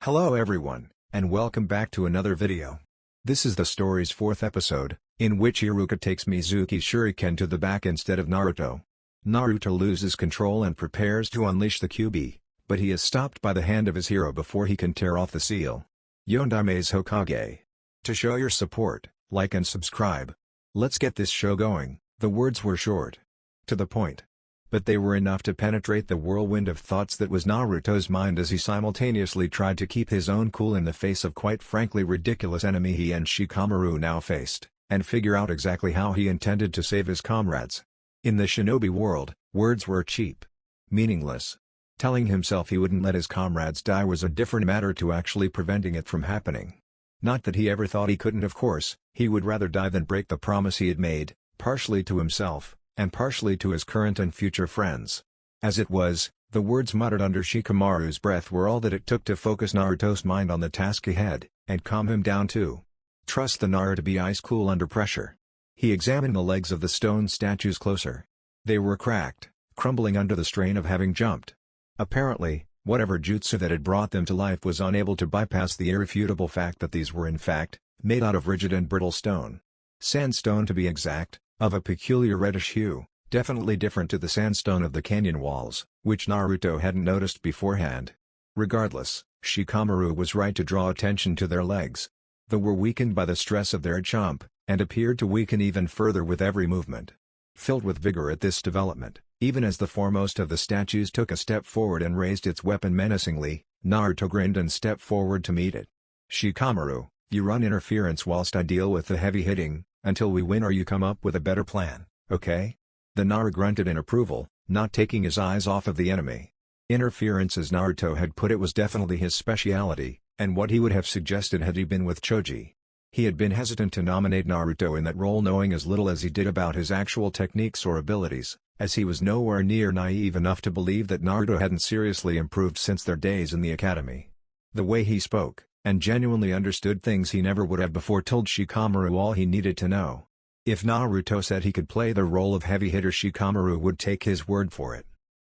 Hello everyone, and welcome back to another video. This is the story's fourth episode, in which Iruka takes Mizuki's shuriken to the back instead of Naruto. Naruto loses control and prepares to unleash the QB, but he is stopped by the hand of his hero before he can tear off the seal. Yondame's Hokage. To show your support, like and subscribe. Let's get this show going. The words were short. To the point. But they were enough to penetrate the whirlwind of thoughts that was Naruto's mind as he simultaneously tried to keep his own cool in the face of quite frankly ridiculous enemy he and Shikamaru now faced, and figure out exactly how he intended to save his comrades. In the shinobi world, words were cheap. Meaningless. Telling himself he wouldn't let his comrades die was a different matter to actually preventing it from happening. Not that he ever thought he couldn't, of course, he would rather die than break the promise he had made, partially to himself, and partially to his current and future friends. As it was, the words muttered under Shikamaru's breath were all that it took to focus Naruto's mind on the task ahead, and calm him down too. Trust the Naru to be ice cool under pressure. He examined the legs of the stone statues closer. They were cracked, crumbling under the strain of having jumped. Apparently, whatever jutsu that had brought them to life was unable to bypass the irrefutable fact that these were in fact, made out of rigid and brittle stone. Sandstone to be exact, of a peculiar reddish hue, definitely different to the sandstone of the canyon walls, which Naruto hadn't noticed beforehand. Regardless, Shikamaru was right to draw attention to their legs. They were weakened by the stress of their jump, and appeared to weaken even further with every movement. Filled with vigor at this development, even as the foremost of the statues took a step forward and raised its weapon menacingly, Naruto grinned and stepped forward to meet it. Shikamaru, you run interference whilst I deal with the heavy hitting, until we win or you come up with a better plan, okay? The Naru grunted in approval, not taking his eyes off of the enemy. Interference, as Naruto had put it, was definitely his speciality, and what he would have suggested had he been with Choji. He had been hesitant to nominate Naruto in that role, knowing as little as he did about his actual techniques or abilities, as he was nowhere near naive enough to believe that Naruto hadn't seriously improved since their days in the academy. The way he spoke, and genuinely understood things he never would have before, told Shikamaru all he needed to know. If Naruto said he could play the role of heavy hitter, Shikamaru would take his word for it.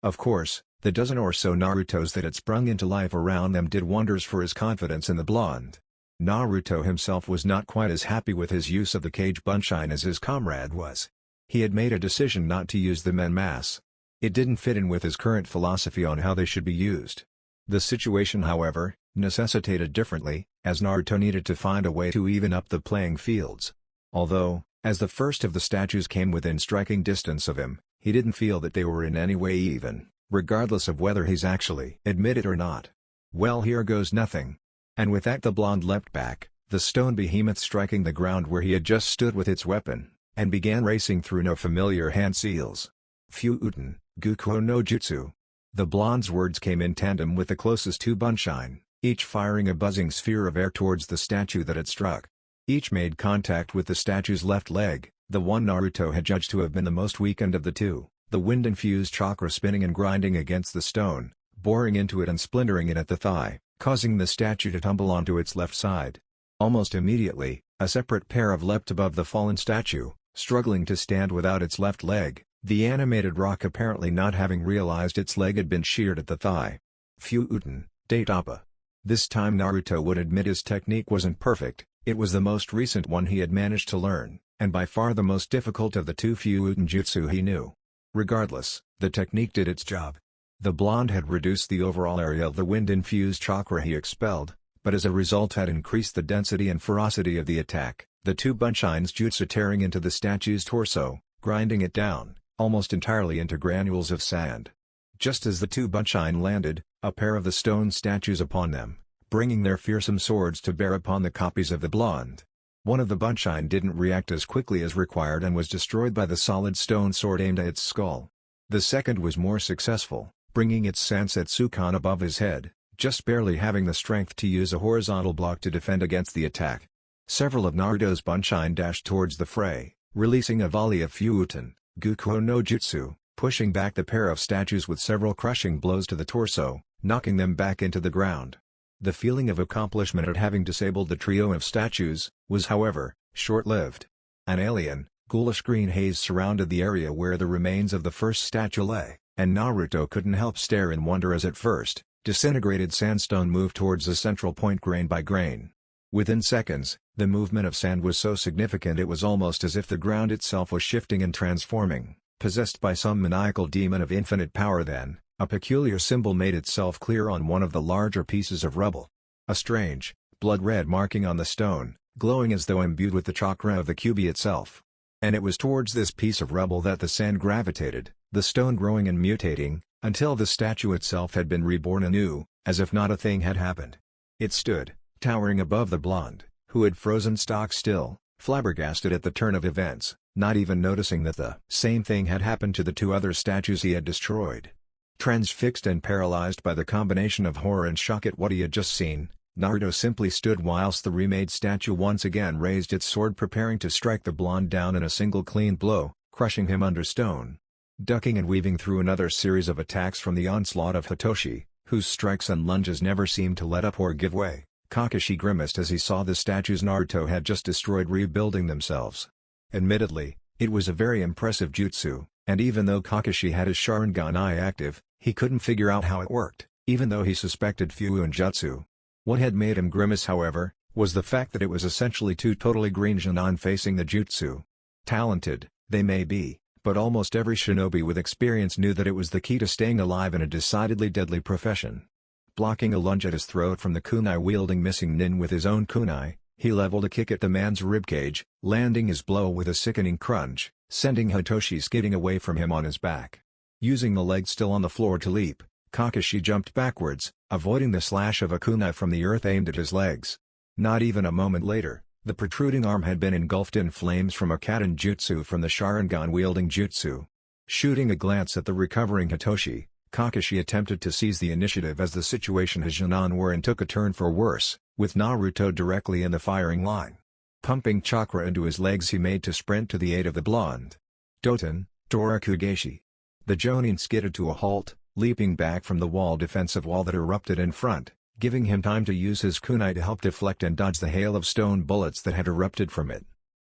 Of course, the dozen or so Narutos that had sprung into life around them did wonders for his confidence in the blonde. Naruto himself was not quite as happy with his use of the Kage Bunshin as his comrade was. He had made a decision not to use them en masse. It didn't fit in with his current philosophy on how they should be used. The situation, however, necessitated differently, as Naruto needed to find a way to even up the playing fields. Although, as the first of the statues came within striking distance of him, he didn't feel that they were in any way even, regardless of whether he's actually admit it or not. Well, here goes nothing. And with that the blonde leapt back, the stone behemoth striking the ground where he had just stood with its weapon, and began racing through no familiar hand seals. Fuuten, Gukuo no Jutsu. The blonde's words came in tandem with the closest two Bunshin, each firing a buzzing sphere of air towards the statue that had struck. Each made contact with the statue's left leg, the one Naruto had judged to have been the most weakened of the two, the wind-infused chakra spinning and grinding against the stone, boring into it and splintering it at the thigh, causing the statue to tumble onto its left side. Almost immediately, a separate pair of leapt above the fallen statue, struggling to stand without its left leg, the animated rock apparently not having realized its leg had been sheared at the thigh. Fuuten, Daitapa. This time Naruto would admit his technique wasn't perfect. It was the most recent one he had managed to learn, and by far the most difficult of the two Fuuten jutsu he knew. Regardless, the technique did its job. The blonde had reduced the overall area of the wind-infused chakra he expelled, but as a result had increased the density and ferocity of the attack, the two Bunshin's jutsu tearing into the statue's torso, grinding it down, almost entirely into granules of sand. Just as the two Bunshin landed, a pair of the stone statues upon them, bringing their fearsome swords to bear upon the copies of the blonde. One of the Bunshin didn't react as quickly as required and was destroyed by the solid stone sword aimed at its skull. The second was more successful, bringing its Sansetsukan above his head, just barely having the strength to use a horizontal block to defend against the attack. Several of Naruto's Bunshin dashed towards the fray, releasing a volley of Fuuten, Gukuo no Jutsu, pushing back the pair of statues with several crushing blows to the torso, knocking them back into the ground. The feeling of accomplishment at having disabled the trio of statues was, however, short-lived. An alien, ghoulish green haze surrounded the area where the remains of the first statue lay, and Naruto couldn't help stare in wonder as at first, Disintegrated sandstone moved towards the central point grain by grain. Within seconds, the movement of sand was so significant it was almost as if the ground itself was shifting and transforming. Possessed by some maniacal demon of infinite power then, a peculiar symbol made itself clear on one of the larger pieces of rubble. A strange, blood-red marking on the stone, glowing as though imbued with the chakra of the Kyuubi itself. And it was towards this piece of rubble that the sand gravitated, the stone growing and mutating, until the statue itself had been reborn anew, as if not a thing had happened. It stood, towering above the blonde, who had frozen stock still, flabbergasted at the turn of events, not even noticing that the same thing had happened to the two other statues he had destroyed. Transfixed and paralyzed by the combination of horror and shock at what he had just seen, Naruto simply stood whilst the remade statue once again raised its sword preparing to strike the blonde down in a single clean blow, crushing him under stone. Ducking and weaving through another series of attacks from the onslaught of Hitoshi, whose strikes and lunges never seemed to let up or give way, Kakashi grimaced as he saw the statues Naruto had just destroyed rebuilding themselves. Admittedly, it was a very impressive jutsu, and even though Kakashi had his Sharingan eye active, he couldn't figure out how it worked, even though he suspected Fuin Jutsu. What had made him grimace however, was the fact that it was essentially two totally green Jonin facing the jutsu. Talented, they may be, but almost every shinobi with experience knew that it was the key to staying alive in a decidedly deadly profession. Blocking a lunge at his throat from the kunai-wielding missing nin with his own kunai, he leveled a kick at the man's ribcage, landing his blow with a sickening crunch, sending Hitoshi skidding away from him on his back. Using the leg still on the floor to leap, Kakashi jumped backwards, avoiding the slash of a kunai from the earth aimed at his legs. Not even a moment later, the protruding arm had been engulfed in flames from a Katen jutsu from the Sharingan-wielding jutsu. Shooting a glance at the recovering Hitoshi, Kakashi attempted to seize the initiative as the situation his Jonin were in took a turn for worse, with Naruto directly in the firing line. Pumping chakra into his legs he made to sprint to the aid of the blonde. Doton, Torakugeshi. The Jonin skidded to a halt, leaping back from the defensive wall that erupted in front, giving him time to use his kunai to help deflect and dodge the hail of stone bullets that had erupted from it.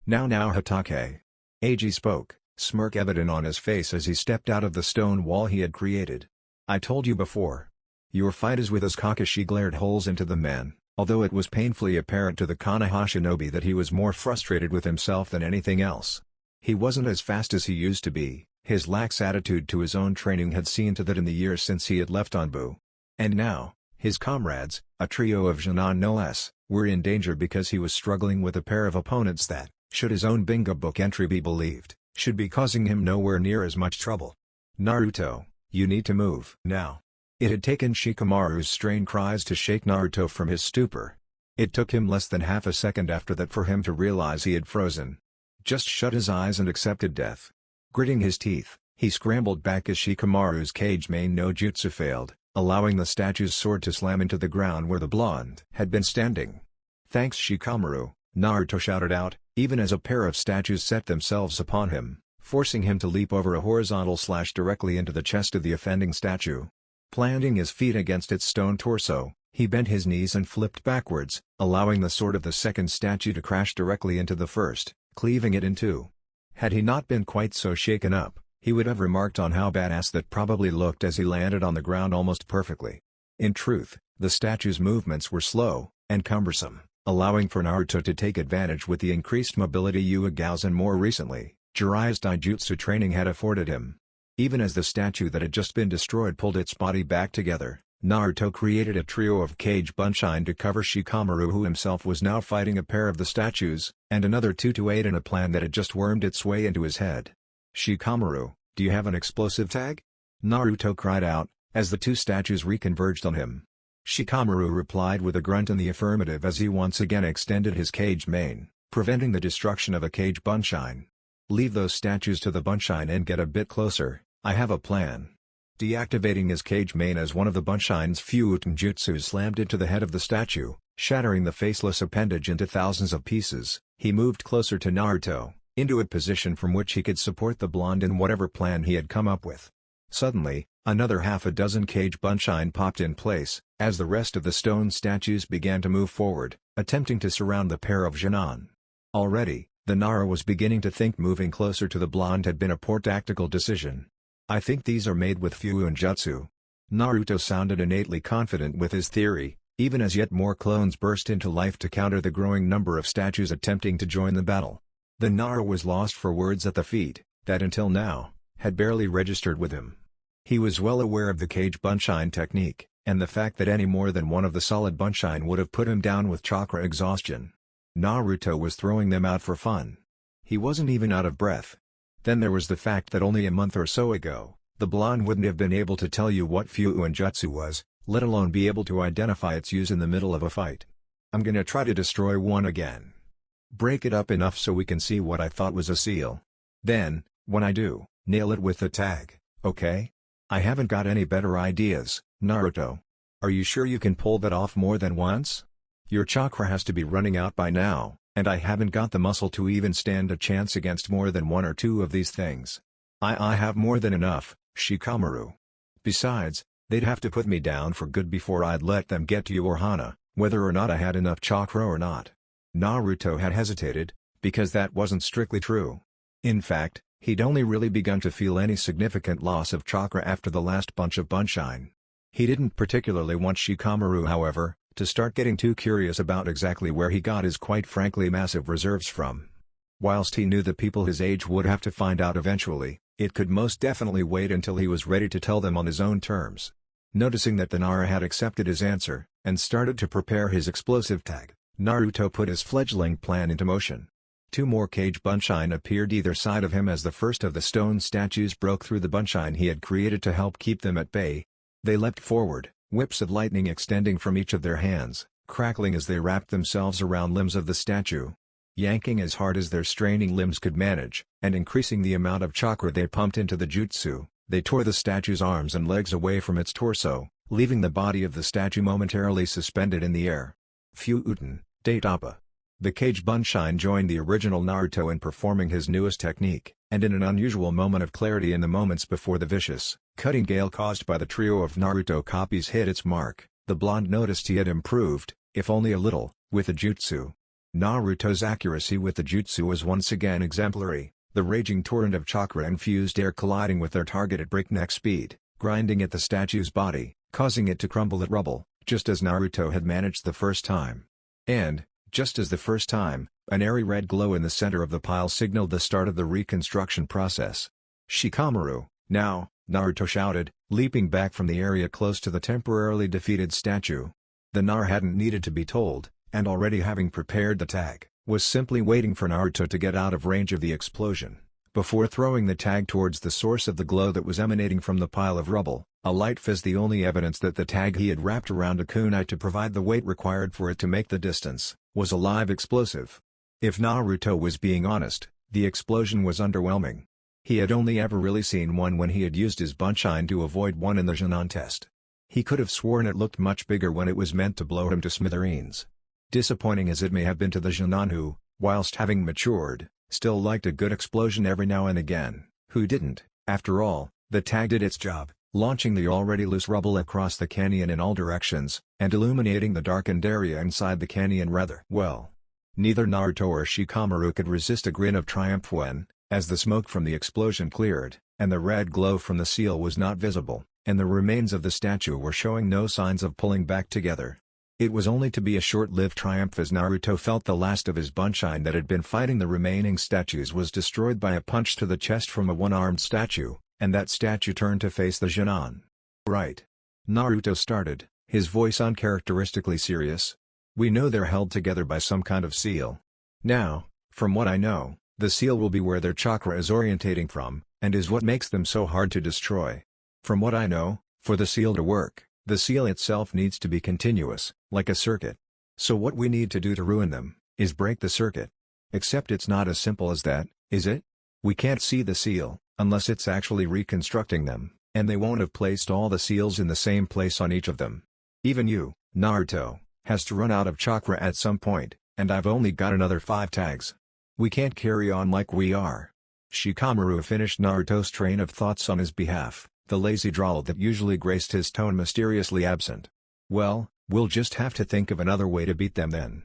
Now Hokage. Eiji spoke, smirk evident on his face as he stepped out of the stone wall he had created. I told you before. Your fight is with us. Kakashi glared holes into the man, although it was painfully apparent to the Konoha shinobi that he was more frustrated with himself than anything else. He wasn't as fast as he used to be, his lax attitude to his own training had seen to that in the years since he had left Anbu. And now, his comrades, a trio of Jonin no less, were in danger because he was struggling with a pair of opponents that, should his own bingo book entry be believed, should be causing him nowhere near as much trouble. Naruto, you need to move now. It had taken Shikamaru's strained cries to shake Naruto from his stupor. It took him less than half a second after that for him to realize he had frozen. Just shut his eyes and accepted death. Gritting his teeth, he scrambled back as Shikamaru's cage main no jutsu failed, allowing the statue's sword to slam into the ground where the blonde had been standing. Thanks Shikamaru, Naruto shouted out, even as a pair of statues set themselves upon him, forcing him to leap over a horizontal slash directly into the chest of the offending statue. Planting his feet against its stone torso, he bent his knees and flipped backwards, allowing the sword of the second statue to crash directly into the first, cleaving it in two. Had he not been quite so shaken up, he would have remarked on how badass that probably looked as he landed on the ground almost perfectly. In truth, the statue's movements were slow and cumbersome, allowing for Naruto to take advantage with the increased mobility Uegao's and more recently, Jiraiya's Daijutsu training had afforded him. Even as the statue that had just been destroyed pulled its body back together, Naruto created a trio of cage bunshine to cover Shikamaru, who himself was now fighting a pair of the statues, and another two to aid in a plan that had just wormed its way into his head. Shikamaru, do you have an explosive tag? Naruto cried out, as the two statues reconverged on him. Shikamaru replied with a grunt in the affirmative as he once again extended his cage mane, preventing the destruction of a cage bunshine. Leave those statues to the bunshine and get a bit closer, I have a plan. Deactivating his cage mane as one of the bunshine's Fuuten jutsus slammed into the head of the statue, shattering the faceless appendage into thousands of pieces, he moved closer to Naruto, into a position from which he could support the blonde in whatever plan he had come up with. Suddenly, another half a dozen cage bunshine popped in place, as the rest of the stone statues began to move forward, attempting to surround the pair of Jonin. Already, the Nara was beginning to think moving closer to the blonde had been a poor tactical decision. I think these are made with Fuin Jutsu. Naruto sounded innately confident with his theory, even as yet more clones burst into life to counter the growing number of statues attempting to join the battle. The Nara was lost for words at the feat, that until now, had barely registered with him. He was well aware of the Cage Bunshine technique, and the fact that any more than one of the solid Bunshine would have put him down with chakra exhaustion. Naruto was throwing them out for fun. He wasn't even out of breath. Then there was the fact that only a month or so ago, the blonde wouldn't have been able to tell you what Fuuin Jutsu was, let alone be able to identify its use in the middle of a fight. I'm gonna try to destroy one again. Break it up enough so we can see what I thought was a seal. Then, when I do, nail it with the tag, okay? I haven't got any better ideas, Naruto. Are you sure you can pull that off more than once? Your chakra has to be running out by now, and I haven't got the muscle to even stand a chance against more than one or two of these things. I have more than enough, Shikamaru. Besides, they'd have to put me down for good before I'd let them get to your Hana, whether or not I had enough chakra or not. Naruto had hesitated, because that wasn't strictly true. In fact, he'd only really begun to feel any significant loss of chakra after the last bunch of Bunshine. He didn't particularly want Shikamaru, however, to start getting too curious about exactly where he got his quite frankly massive reserves from. Whilst he knew the people his age would have to find out eventually, it could most definitely wait until he was ready to tell them on his own terms. Noticing that the Nara had accepted his answer, and started to prepare his explosive tag, Naruto put his fledgling plan into motion. Two more Cage Bunshine appeared either side of him as the first of the stone statues broke through the Bunshine he had created to help keep them at bay. They leapt forward, whips of lightning extending from each of their hands, crackling as they wrapped themselves around limbs of the statue. Yanking as hard as their straining limbs could manage, and increasing the amount of chakra they pumped into the jutsu, they tore the statue's arms and legs away from its torso, leaving the body of the statue momentarily suspended in the air. Fuuin, Datapa. The Cage Bunshine joined the original Naruto in performing his newest technique, and in an unusual moment of clarity in the moments before the vicious, cutting gale caused by the trio of Naruto copies hit its mark, the blonde noticed he had improved, if only a little, with the jutsu. Naruto's accuracy with the jutsu was once again exemplary, the raging torrent of chakra-infused air colliding with their target at breakneck speed, grinding at the statue's body, causing it to crumble at rubble, just as Naruto had managed the first time. And, just as the first time, an airy red glow in the center of the pile signaled the start of the reconstruction process. Shikamaru, now, Naruto shouted, leaping back from the area close to the temporarily defeated statue. The Nara hadn't needed to be told, and already having prepared the tag, was simply waiting for Naruto to get out of range of the explosion, before throwing the tag towards the source of the glow that was emanating from the pile of rubble, a light fizz, the only evidence that the tag he had wrapped around a kunai to provide the weight required for it to make the distance, was a live explosive. If Naruto was being honest, the explosion was underwhelming. He had only ever really seen one when he had used his Bunshine to avoid one in the Genon test. He could have sworn it looked much bigger when it was meant to blow him to smithereens. Disappointing as it may have been to the Genon who, whilst having matured, still liked a good explosion every now and again, who didn't, after all, the tag did its job, launching the already loose rubble across the canyon in all directions, and illuminating the darkened area inside the canyon rather well. Neither Naruto or Shikamaru could resist a grin of triumph when, as the smoke from the explosion cleared, and the red glow from the seal was not visible, and the remains of the statue were showing no signs of pulling back together. It was only to be a short-lived triumph as Naruto felt the last of his Bunshine that had been fighting the remaining statues was destroyed by a punch to the chest from a one-armed statue, and that statue turned to face the Genon. Right. Naruto started, his voice uncharacteristically serious. We know they're held together by some kind of seal. Now, from what I know, the seal will be where their chakra is orientating from, and is what makes them so hard to destroy. From what I know, for the seal to work, the seal itself needs to be continuous, like a circuit. So what we need to do to ruin them, is break the circuit. Except it's not as simple as that, is it? We can't see the seal, unless it's actually reconstructing them, and they won't have placed all the seals in the same place on each of them. Even you, Naruto, has to run out of chakra at some point, and I've only got another 5 tags. We can't carry on like we are. Shikamaru finished Naruto's train of thoughts on his behalf, the lazy drawl that usually graced his tone mysteriously absent. Well, we'll just have to think of another way to beat them then.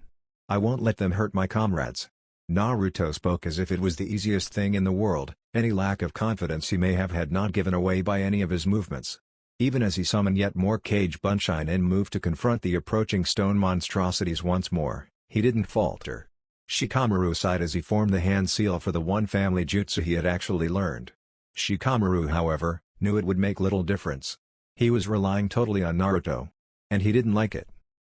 I won't let them hurt my comrades. Naruto spoke as if it was the easiest thing in the world, any lack of confidence he may have had not given away by any of his movements. Even as he summoned yet more Kage Bunshin and moved to confront the approaching stone monstrosities once more, he didn't falter. Shikamaru sighed as he formed the hand seal for the one family jutsu he had actually learned. Shikamaru, however, knew it would make little difference. He was relying totally on Naruto. And he didn't like it.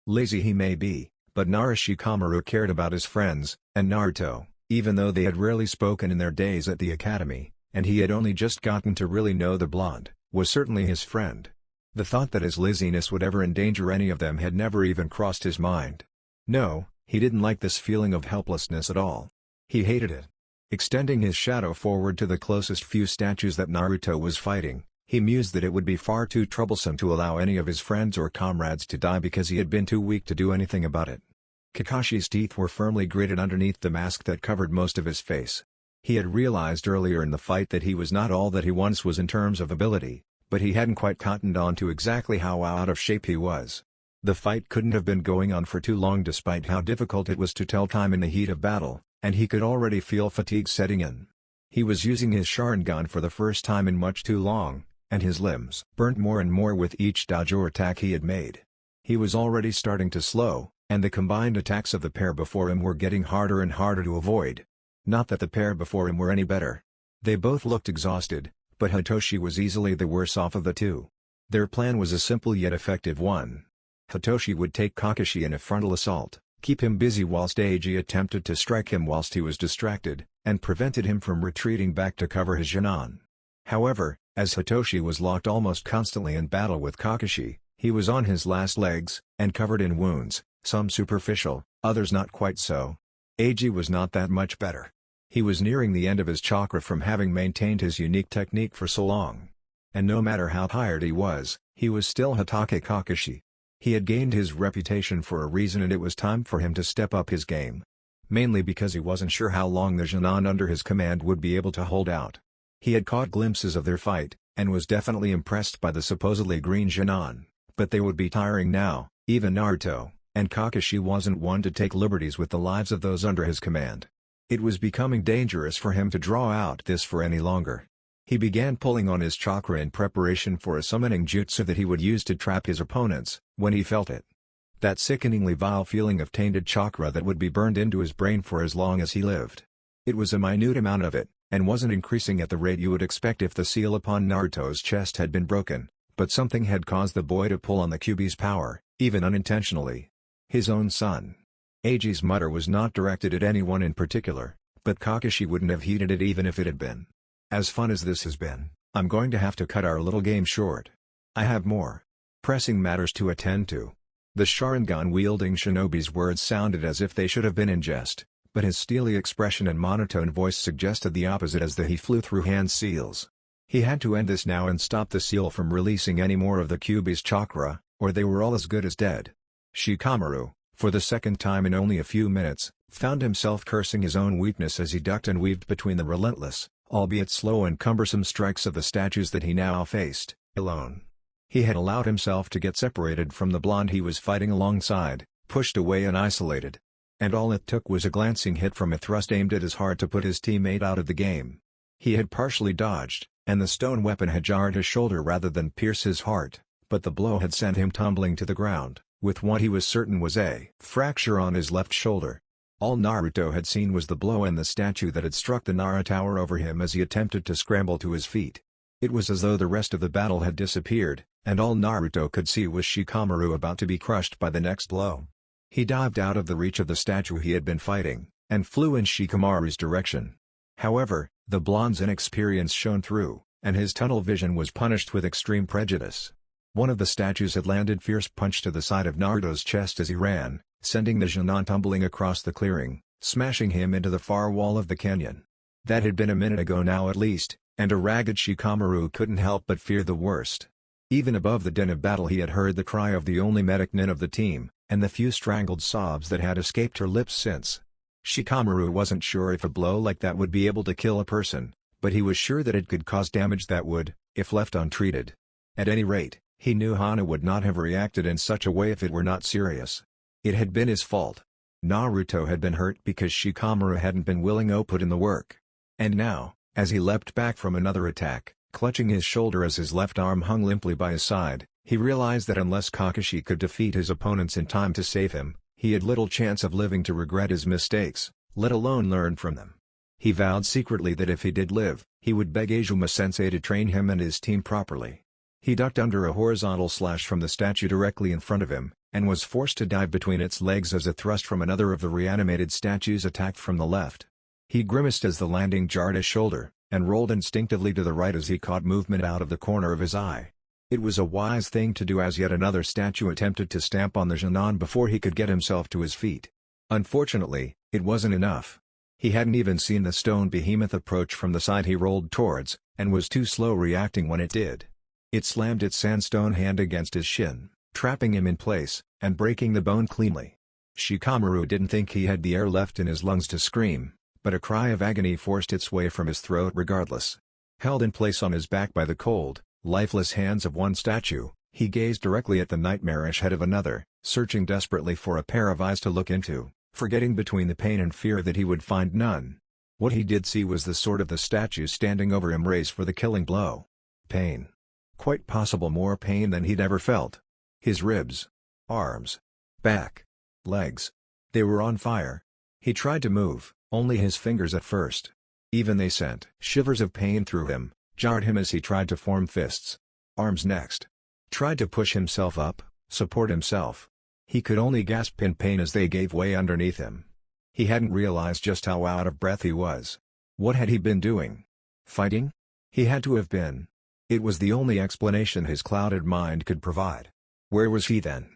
Lazy he may be, but Shikamaru cared about his friends, and Naruto, even though they had rarely spoken in their days at the academy, and he had only just gotten to really know the blonde, was certainly his friend. The thought that his laziness would ever endanger any of them had never even crossed his mind. No, he didn't like this feeling of helplessness at all. He hated it. Extending his shadow forward to the closest few statues that Naruto was fighting, he mused that it would be far too troublesome to allow any of his friends or comrades to die because he had been too weak to do anything about it. Kakashi's teeth were firmly gritted underneath the mask that covered most of his face. He had realized earlier in the fight that he was not all that he once was in terms of ability, but he hadn't quite cottoned on to exactly how out of shape he was. The fight couldn't have been going on for too long despite how difficult it was to tell time in the heat of battle, and he could already feel fatigue setting in. He was using his Sharingan for the first time in much too long, and his limbs burnt more and more with each dojo attack he had made. He was already starting to slow, and the combined attacks of the pair before him were getting harder and harder to avoid. Not that the pair before him were any better. They both looked exhausted, but Hitoshi was easily the worse off of the two. Their plan was a simple yet effective one. Hitoshi would take Kakashi in a frontal assault, keep him busy whilst Eiji attempted to strike him whilst he was distracted, and prevented him from retreating back to cover his Jinan. However, as Hitoshi was locked almost constantly in battle with Kakashi, he was on his last legs, and covered in wounds, some superficial, others not quite so. Eiji was not that much better. He was nearing the end of his chakra from having maintained his unique technique for so long. And no matter how tired he was still Hatake Kakashi. He had gained his reputation for a reason and it was time for him to step up his game. Mainly because he wasn't sure how long the Jinan under his command would be able to hold out. He had caught glimpses of their fight, and was definitely impressed by the supposedly green Jinan, but they would be tiring now, even Naruto, and Kakashi wasn't one to take liberties with the lives of those under his command. It was becoming dangerous for him to draw out this for any longer. He began pulling on his chakra in preparation for a summoning jutsu that he would use to trap his opponents, when he felt it. That sickeningly vile feeling of tainted chakra that would be burned into his brain for as long as he lived. It was a minute amount of it, and wasn't increasing at the rate you would expect if the seal upon Naruto's chest had been broken, but something had caused the boy to pull on the Kyuubi's power, even unintentionally. His own son. Eiji's mutter was not directed at anyone in particular, but Kakashi wouldn't have heeded it even if it had been. As fun as this has been, I'm going to have to cut our little game short. I have more pressing matters to attend to. The Sharingan-wielding shinobi's words sounded as if they should have been in jest, but his steely expression and monotone voice suggested the opposite as he flew through hand seals. He had to end this now and stop the seal from releasing any more of the Kyuubi's chakra, or they were all as good as dead. Shikamaru, for the second time in only a few minutes, found himself cursing his own weakness as he ducked and weaved between the relentless, albeit slow and cumbersome strikes of the statues that he now faced, alone. He had allowed himself to get separated from the blonde he was fighting alongside, pushed away and isolated. And all it took was a glancing hit from a thrust aimed at his heart to put his teammate out of the game. He had partially dodged, and the stone weapon had jarred his shoulder rather than pierce his heart, but the blow had sent him tumbling to the ground, with what he was certain was a fracture on his left shoulder. All Naruto had seen was the blow and the statue that had struck the Nara Tower over him as he attempted to scramble to his feet. It was as though the rest of the battle had disappeared, and all Naruto could see was Shikamaru about to be crushed by the next blow. He dived out of the reach of the statue he had been fighting, and flew in Shikamaru's direction. However, the blonde's inexperience shone through, and his tunnel vision was punished with extreme prejudice. One of the statues had landed fierce punch to the side of Naruto's chest as he ran, sending the Jinan tumbling across the clearing, smashing him into the far wall of the canyon. That had been a minute ago now at least, and a ragged Shikamaru couldn't help but fear the worst. Even above the din of battle he had heard the cry of the only medic nin of the team, and the few strangled sobs that had escaped her lips since. Shikamaru wasn't sure if a blow like that would be able to kill a person, but he was sure that it could cause damage that would, if left untreated. At any rate, he knew Hana would not have reacted in such a way if it were not serious. It had been his fault. Naruto had been hurt because Shikamaru hadn't been willing to put in the work. And now, as he leapt back from another attack, Clutching his shoulder as his left arm hung limply by his side, he realized that unless Kakashi could defeat his opponents in time to save him, he had little chance of living to regret his mistakes, let alone learn from them. He vowed secretly that if he did live, he would beg Azuma-sensei to train him and his team properly. He ducked under a horizontal slash from the statue directly in front of him, and was forced to dive between its legs as a thrust from another of the reanimated statues attacked from the left. He grimaced as the landing jarred his shoulder, and rolled instinctively to the right as he caught movement out of the corner of his eye. It was a wise thing to do as yet another statue attempted to stamp on the Genon before he could get himself to his feet. Unfortunately, it wasn't enough. He hadn't even seen the stone behemoth approach from the side he rolled towards, and was too slow reacting when it did. It slammed its sandstone hand against his shin, trapping him in place, and breaking the bone cleanly. Shikamaru didn't think he had the air left in his lungs to scream, but a cry of agony forced its way from his throat regardless. Held in place on his back by the cold, lifeless hands of one statue, he gazed directly at the nightmarish head of another, searching desperately for a pair of eyes to look into, forgetting between the pain and fear that he would find none. What he did see was the sword of the statue standing over him raised for the killing blow. Pain. Quite possible more pain than he'd ever felt. His ribs, arms, back, legs. They were on fire. He tried to move, only his fingers at first. Even they sent shivers of pain through him, jarred him as he tried to form fists. Arms next. Tried to push himself up, support himself. He could only gasp in pain as they gave way underneath him. He hadn't realized just how out of breath he was. What had he been doing? Fighting? He had to have been. It was the only explanation his clouded mind could provide. Where was he then?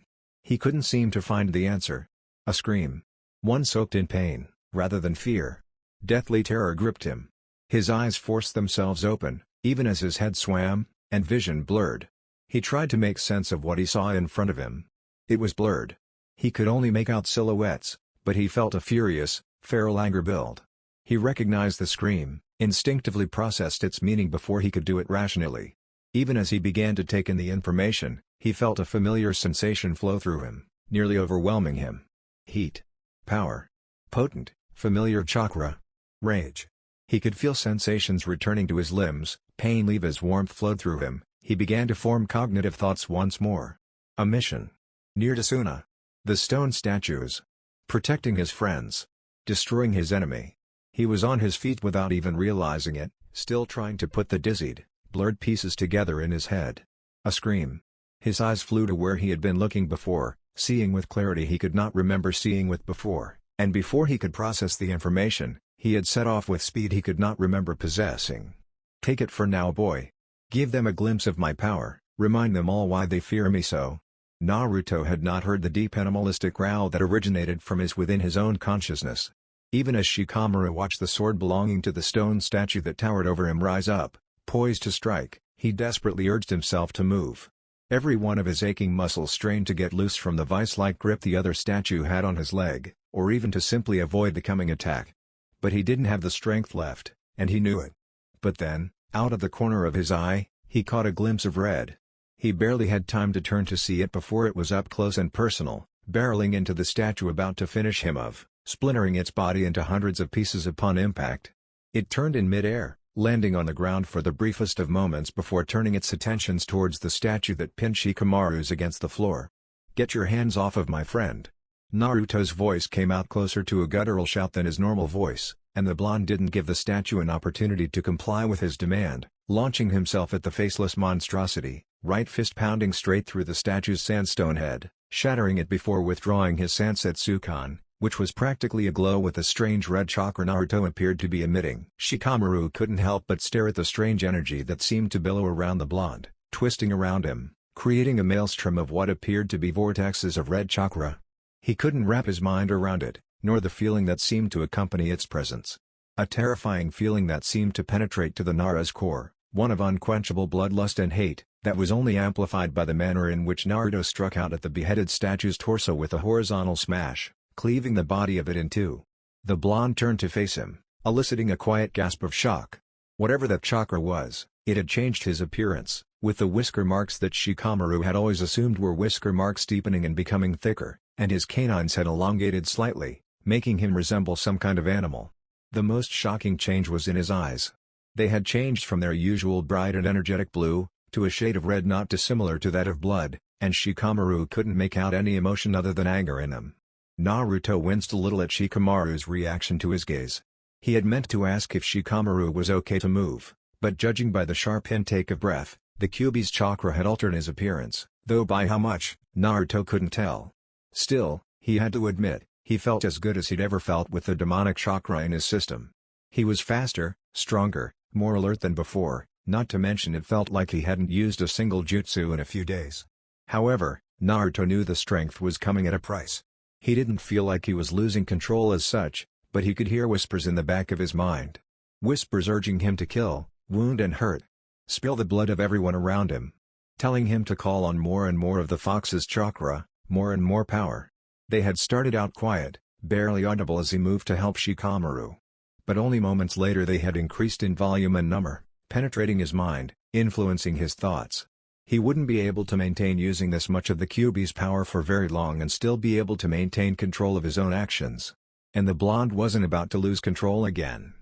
He couldn't seem to find the answer. A scream. One soaked in pain, rather than fear. Deathly terror gripped him. His eyes forced themselves open, even as his head swam, and vision blurred. He tried to make sense of what he saw in front of him. It was blurred. He could only make out silhouettes, but he felt a furious, feral anger build. He recognized the scream, instinctively processed its meaning before he could do it rationally. Even as he began to take in the information, he felt a familiar sensation flow through him, nearly overwhelming him. Heat. Power. Potent, familiar chakra. Rage. He could feel sensations returning to his limbs, pain leave as warmth flowed through him. He began to form cognitive thoughts once more. A mission. Near to Suna. The stone statues. Protecting his friends. Destroying his enemy. He was on his feet without even realizing it, still trying to put the dizzied, blurred pieces together in his head. A scream. His eyes flew to where he had been looking before, seeing with clarity he could not remember seeing with before, and before he could process the information, he had set off with speed he could not remember possessing. Take it for now, boy. Give them a glimpse of my power, remind them all why they fear me so. Naruto had not heard the deep animalistic growl that originated from within his own consciousness. Even as Shikamaru watched the sword belonging to the stone statue that towered over him rise up, poised to strike, he desperately urged himself to move. Every one of his aching muscles strained to get loose from the vice-like grip the other statue had on his leg, or even to simply avoid the coming attack. But he didn't have the strength left, and he knew it. But then, out of the corner of his eye, he caught a glimpse of red. He barely had time to turn to see it before it was up close and personal, barreling into the statue about to finish him off, splintering its body into hundreds of pieces upon impact. It turned in mid-air, landing on the ground for the briefest of moments before turning its attentions towards the statue that pinned Shikamaru's against the floor. "Get your hands off of my friend." Naruto's voice came out closer to a guttural shout than his normal voice, and the blonde didn't give the statue an opportunity to comply with his demand, launching himself at the faceless monstrosity, right fist pounding straight through the statue's sandstone head, shattering it before withdrawing his Sansetsukan, which was practically aglow with the strange red chakra Naruto appeared to be emitting. Shikamaru couldn't help but stare at the strange energy that seemed to billow around the blonde, twisting around him, creating a maelstrom of what appeared to be vortexes of red chakra. He couldn't wrap his mind around it, nor the feeling that seemed to accompany its presence. A terrifying feeling that seemed to penetrate to the Nara's core, one of unquenchable bloodlust and hate, that was only amplified by the manner in which Naruto struck out at the beheaded statue's torso with a horizontal smash, cleaving the body of it in two. The blonde turned to face him, eliciting a quiet gasp of shock. Whatever that chakra was, it had changed his appearance, with the whisker marks that Shikamaru had always assumed were whisker marks deepening and becoming thicker, and his canines had elongated slightly, making him resemble some kind of animal. The most shocking change was in his eyes. They had changed from their usual bright and energetic blue, to a shade of red not dissimilar to that of blood, and Shikamaru couldn't make out any emotion other than anger in them. Naruto winced a little at Shikamaru's reaction to his gaze. He had meant to ask if Shikamaru was okay to move, but judging by the sharp intake of breath, the Kyuubi's chakra had altered his appearance, though by how much, Naruto couldn't tell. Still, he had to admit, he felt as good as he'd ever felt with the demonic chakra in his system. He was faster, stronger, more alert than before, not to mention it felt like he hadn't used a single jutsu in a few days. However, Naruto knew the strength was coming at a price. He didn't feel like he was losing control as such, but he could hear whispers in the back of his mind. Whispers urging him to kill, wound and hurt. Spill the blood of everyone around him. Telling him to call on more and more of the fox's chakra, more and more power. They had started out quiet, barely audible as he moved to help Shikamaru. But only moments later they had increased in volume and number, penetrating his mind, influencing his thoughts. He wouldn't be able to maintain using this much of the Kyuubi's power for very long and still be able to maintain control of his own actions. And the blonde wasn't about to lose control again.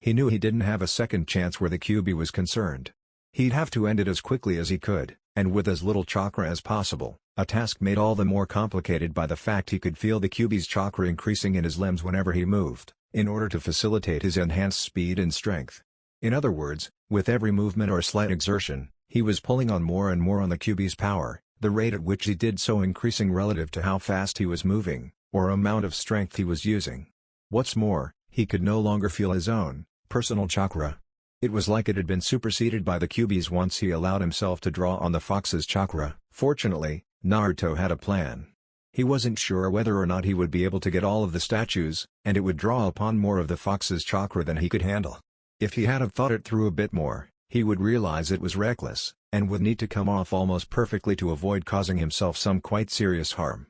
He knew he didn't have a second chance where the Kyuubi was concerned. He'd have to end it as quickly as he could, and with as little chakra as possible, a task made all the more complicated by the fact he could feel the Kyuubi's chakra increasing in his limbs whenever he moved, in order to facilitate his enhanced speed and strength. In other words, with every movement or slight exertion, he was pulling on more and more on the Kyuubi's power, the rate at which he did so increasing relative to how fast he was moving, or amount of strength he was using. What's more, he could no longer feel his own personal chakra. It was like it had been superseded by the Kyuubi's once he allowed himself to draw on the fox's chakra. Fortunately, Naruto had a plan. He wasn't sure whether or not he would be able to get all of the statues, and it would draw upon more of the fox's chakra than he could handle. If he had have thought it through a bit more, he would realize it was reckless, and would need to come off almost perfectly to avoid causing himself some quite serious harm.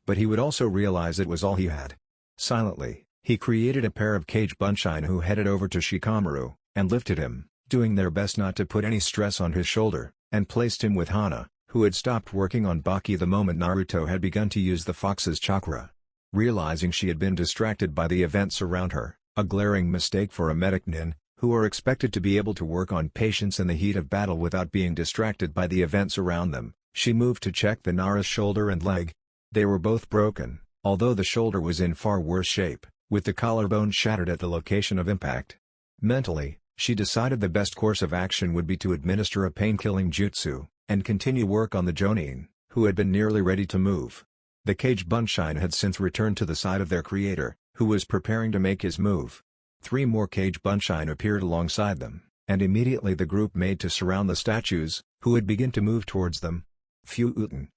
But he would also realize it was all he had. Silently, he created a pair of cage bunshin who headed over to Shikamaru, and lifted him, doing their best not to put any stress on his shoulder, and placed him with Hana, who had stopped working on Baki the moment Naruto had begun to use the fox's chakra. Realizing she had been distracted by the events around her, a glaring mistake for a medic nin, who are expected to be able to work on patients in the heat of battle without being distracted by the events around them, she moved to check the Nara's shoulder and leg. They were both broken, although the shoulder was in far worse shape, with the collarbone shattered at the location of impact. Mentally, she decided the best course of action would be to administer a pain-killing jutsu, and continue work on the Jonin, who had been nearly ready to move. The cage bunshin had since returned to the side of their creator, who was preparing to make his move. 3 more cage bunshin appeared alongside them, and immediately the group made to surround the statues, who would begin to move towards them. Fuuten,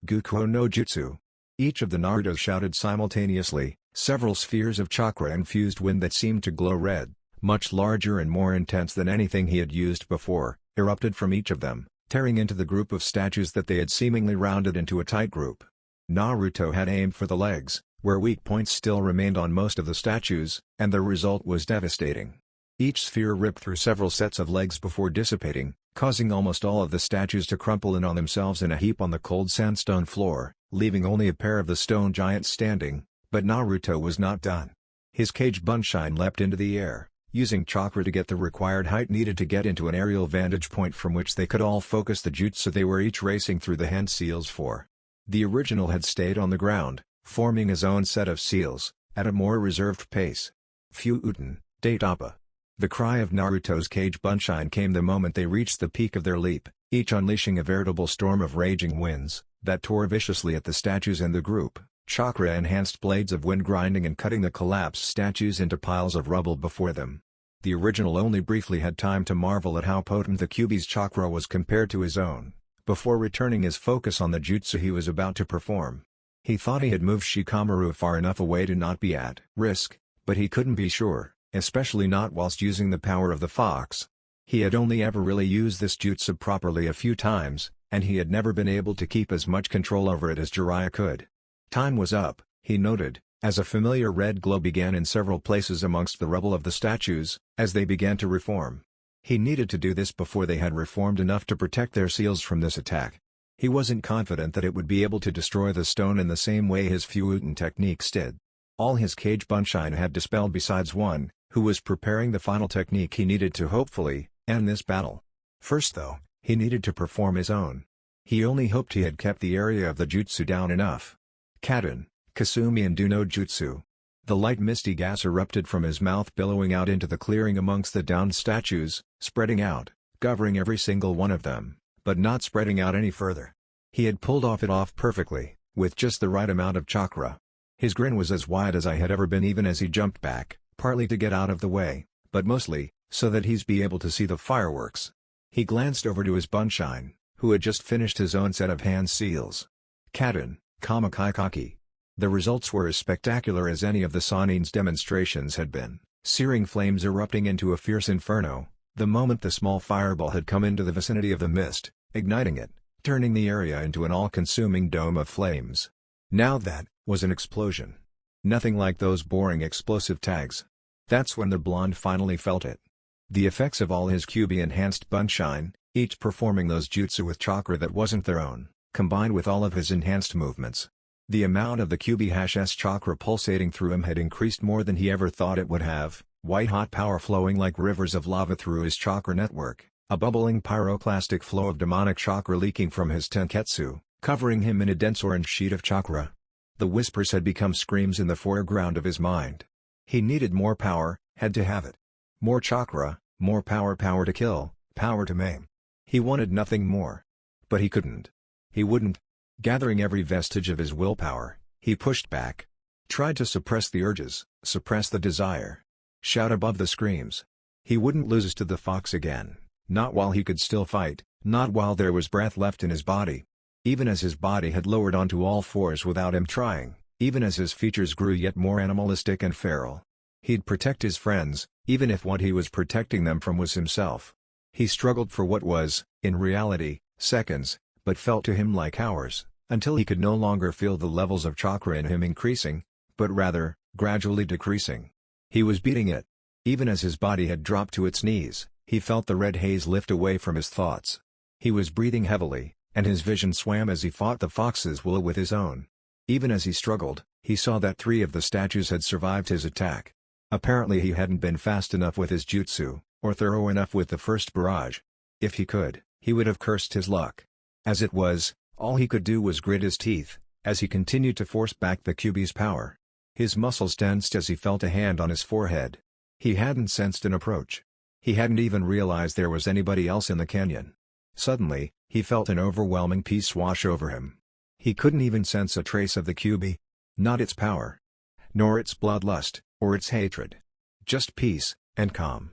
Gukuo no Jutsu. Each of the Narutos shouted simultaneously, several spheres of chakra-infused wind that seemed to glow red, much larger and more intense than anything he had used before, erupted from each of them, tearing into the group of statues that they had seemingly rounded into a tight group. Naruto had aimed for the legs, where weak points still remained on most of the statues, and the result was devastating. Each sphere ripped through several sets of legs before dissipating, causing almost all of the statues to crumple in on themselves in a heap on the cold sandstone floor, leaving only a pair of the stone giants standing. But Naruto was not done. His cage bunshin leapt into the air, using chakra to get the required height needed to get into an aerial vantage point from which they could all focus the jutsu they were each racing through the hand seals for. The original had stayed on the ground, forming his own set of seals, at a more reserved pace. Fuuten, Datapa. The cry of Naruto's cage bunshin came the moment they reached the peak of their leap, each unleashing a veritable storm of raging winds, that tore viciously at the statues and the group, chakra-enhanced blades of wind grinding and cutting the collapsed statues into piles of rubble before them. The original only briefly had time to marvel at how potent the Kyuubi's chakra was compared to his own, before returning his focus on the jutsu he was about to perform. He thought he had moved Shikamaru far enough away to not be at risk, but he couldn't be sure, especially not whilst using the power of the fox. He had only ever really used this jutsu properly a few times, and he had never been able to keep as much control over it as Jiraiya could. Time was up, he noted, as a familiar red glow began in several places amongst the rubble of the statues, as they began to reform. He needed to do this before they had reformed enough to protect their seals from this attack. He wasn't confident that it would be able to destroy the stone in the same way his Fuuten techniques did. All his cage bunshin had dispelled besides one, who was preparing the final technique he needed to hopefully end this battle. First though, he needed to perform his own. He only hoped he had kept the area of the jutsu down enough. Kaden, Kasumi and Do no Jutsu. The light misty gas erupted from his mouth, billowing out into the clearing amongst the downed statues, spreading out, covering every single one of them, but not spreading out any further. He had pulled it off perfectly, with just the right amount of chakra. His grin was as wide as I had ever been, even as he jumped back, partly to get out of the way, but mostly, so that he'd be able to see the fireworks. He glanced over to his Bunshine, who had just finished his own set of hand seals. Kaden, Kamikaze. The results were as spectacular as any of the Sanin's demonstrations had been, searing flames erupting into a fierce inferno, the moment the small fireball had come into the vicinity of the mist, igniting it, turning the area into an all-consuming dome of flames. Now that was an explosion. Nothing like those boring explosive tags. That's when the blonde finally felt it. The effects of all his Kyuubi-enhanced Bunshine, each performing those jutsu with chakra that wasn't their own, combined with all of his enhanced movements. The amount of the Kyuubi-s chakra pulsating through him had increased more than he ever thought it would have, white-hot power flowing like rivers of lava through his chakra network, a bubbling pyroclastic flow of demonic chakra leaking from his tenketsu, covering him in a dense orange sheet of chakra. The whispers had become screams in the foreground of his mind. He needed more power, had to have it. More chakra, more power to kill, power to maim. He wanted nothing more. But he couldn't. He wouldn't. Gathering every vestige of his willpower, he pushed back. Tried to suppress the urges, suppress the desire. Shout above the screams. He wouldn't lose to the fox again, not while he could still fight, not while there was breath left in his body. Even as his body had lowered onto all fours without him trying, even as his features grew yet more animalistic and feral. He'd protect his friends, even if what he was protecting them from was himself. He struggled for what was, in reality, seconds, but felt to him like hours, until he could no longer feel the levels of chakra in him increasing, but rather, gradually decreasing. He was beating it. Even as his body had dropped to its knees, he felt the red haze lift away from his thoughts. He was breathing heavily, and his vision swam as he fought the fox's will with his own. Even as he struggled, he saw that 3 of the statues had survived his attack. Apparently he hadn't been fast enough with his jutsu, or thorough enough with the first barrage. If he could, he would have cursed his luck. As it was, all he could do was grit his teeth, as he continued to force back the Kyuubi's power. His muscles tensed as he felt a hand on his forehead. He hadn't sensed an approach. He hadn't even realized there was anybody else in the canyon. Suddenly, he felt an overwhelming peace wash over him. He couldn't even sense a trace of the Kyuubi. Not its power. Nor its bloodlust, or its hatred. Just peace, and calm.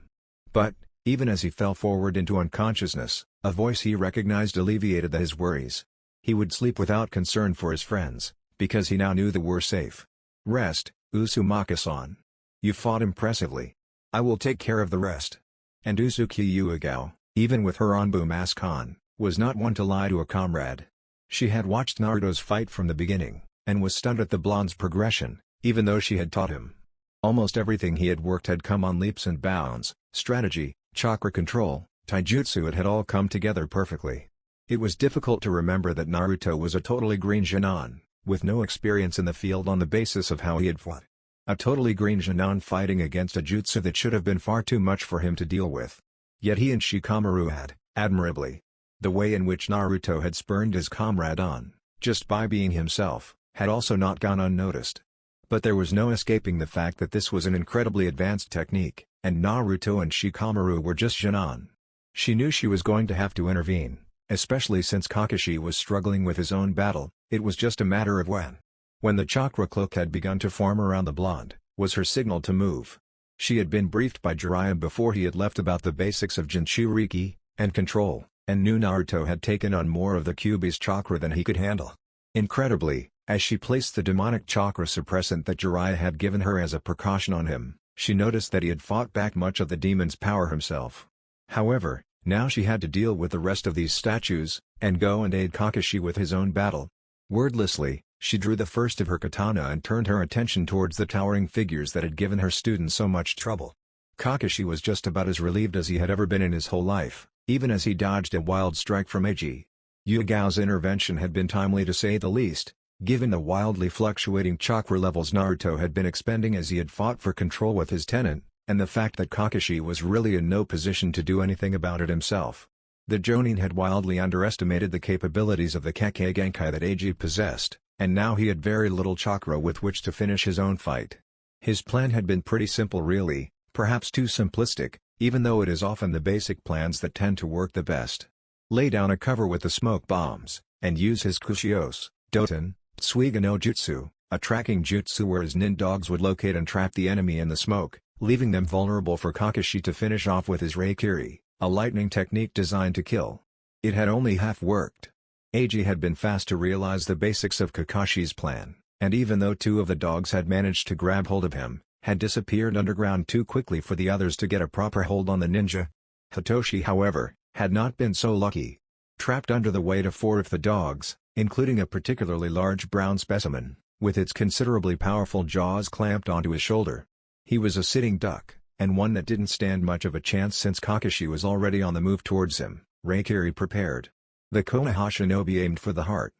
But, even as he fell forward into unconsciousness, a voice he recognized alleviated his worries. He would sleep without concern for his friends, because he now knew they were safe. Rest, Uzumaki-san. You fought impressively. I will take care of the rest. And Uzuki Yuigao, even with her Anbu mask on, was not one to lie to a comrade. She had watched Naruto's fight from the beginning, and was stunned at the blonde's progression, even though she had taught him. Almost everything he had worked had come on leaps and bounds, strategy, chakra control, taijutsu, it had all come together perfectly. It was difficult to remember that Naruto was a totally green Genin, with no experience in the field on the basis of how he had fought. A totally green Genin fighting against a jutsu that should have been far too much for him to deal with. Yet he and Shikamaru had, admirably. The way in which Naruto had spurned his comrade on, just by being himself, had also not gone unnoticed. But there was no escaping the fact that this was an incredibly advanced technique, and Naruto and Shikamaru were just Genin. She knew she was going to have to intervene, especially since Kakashi was struggling with his own battle. It was just a matter of when. When the chakra cloak had begun to form around the blonde, was her signal to move. She had been briefed by Jiraiya before he had left about the basics of Jinchuriki, and control, and knew Naruto had taken on more of the Kyuubi's chakra than he could handle. Incredibly, as she placed the demonic chakra suppressant that Jiraiya had given her as a precaution on him, she noticed that he had fought back much of the demon's power himself. However, now she had to deal with the rest of these statues, and go and aid Kakashi with his own battle. Wordlessly, she drew the first of her katana and turned her attention towards the towering figures that had given her students so much trouble. Kakashi was just about as relieved as he had ever been in his whole life, even as he dodged a wild strike from Eiji. Yuigao's intervention had been timely to say the least, given the wildly fluctuating chakra levels Naruto had been expending as he had fought for control with his tenant, and the fact that Kakashi was really in no position to do anything about it himself. The Jonin had wildly underestimated the capabilities of the Kekkei Genkai that Eiji possessed, and now he had very little chakra with which to finish his own fight. His plan had been pretty simple really, perhaps too simplistic, even though it is often the basic plans that tend to work the best. Lay down a cover with the smoke bombs, and use his Kushios, Doten, Tsuiga no Jutsu, a tracking jutsu where his nin dogs would locate and trap the enemy in the smoke, leaving them vulnerable for Kakashi to finish off with his Reikiri, a lightning technique designed to kill. It had only half worked. Eiji had been fast to realize the basics of Kakashi's plan, and even though two of the dogs had managed to grab hold of him, had disappeared underground too quickly for the others to get a proper hold on the ninja. Hitoshi, however, had not been so lucky. Trapped under the weight of four of the dogs, including a particularly large brown specimen, with its considerably powerful jaws clamped onto his shoulder. He was a sitting duck, and one that didn't stand much of a chance since Kakashi was already on the move towards him, Reikiri prepared. The Konoha shinobi aimed for the heart.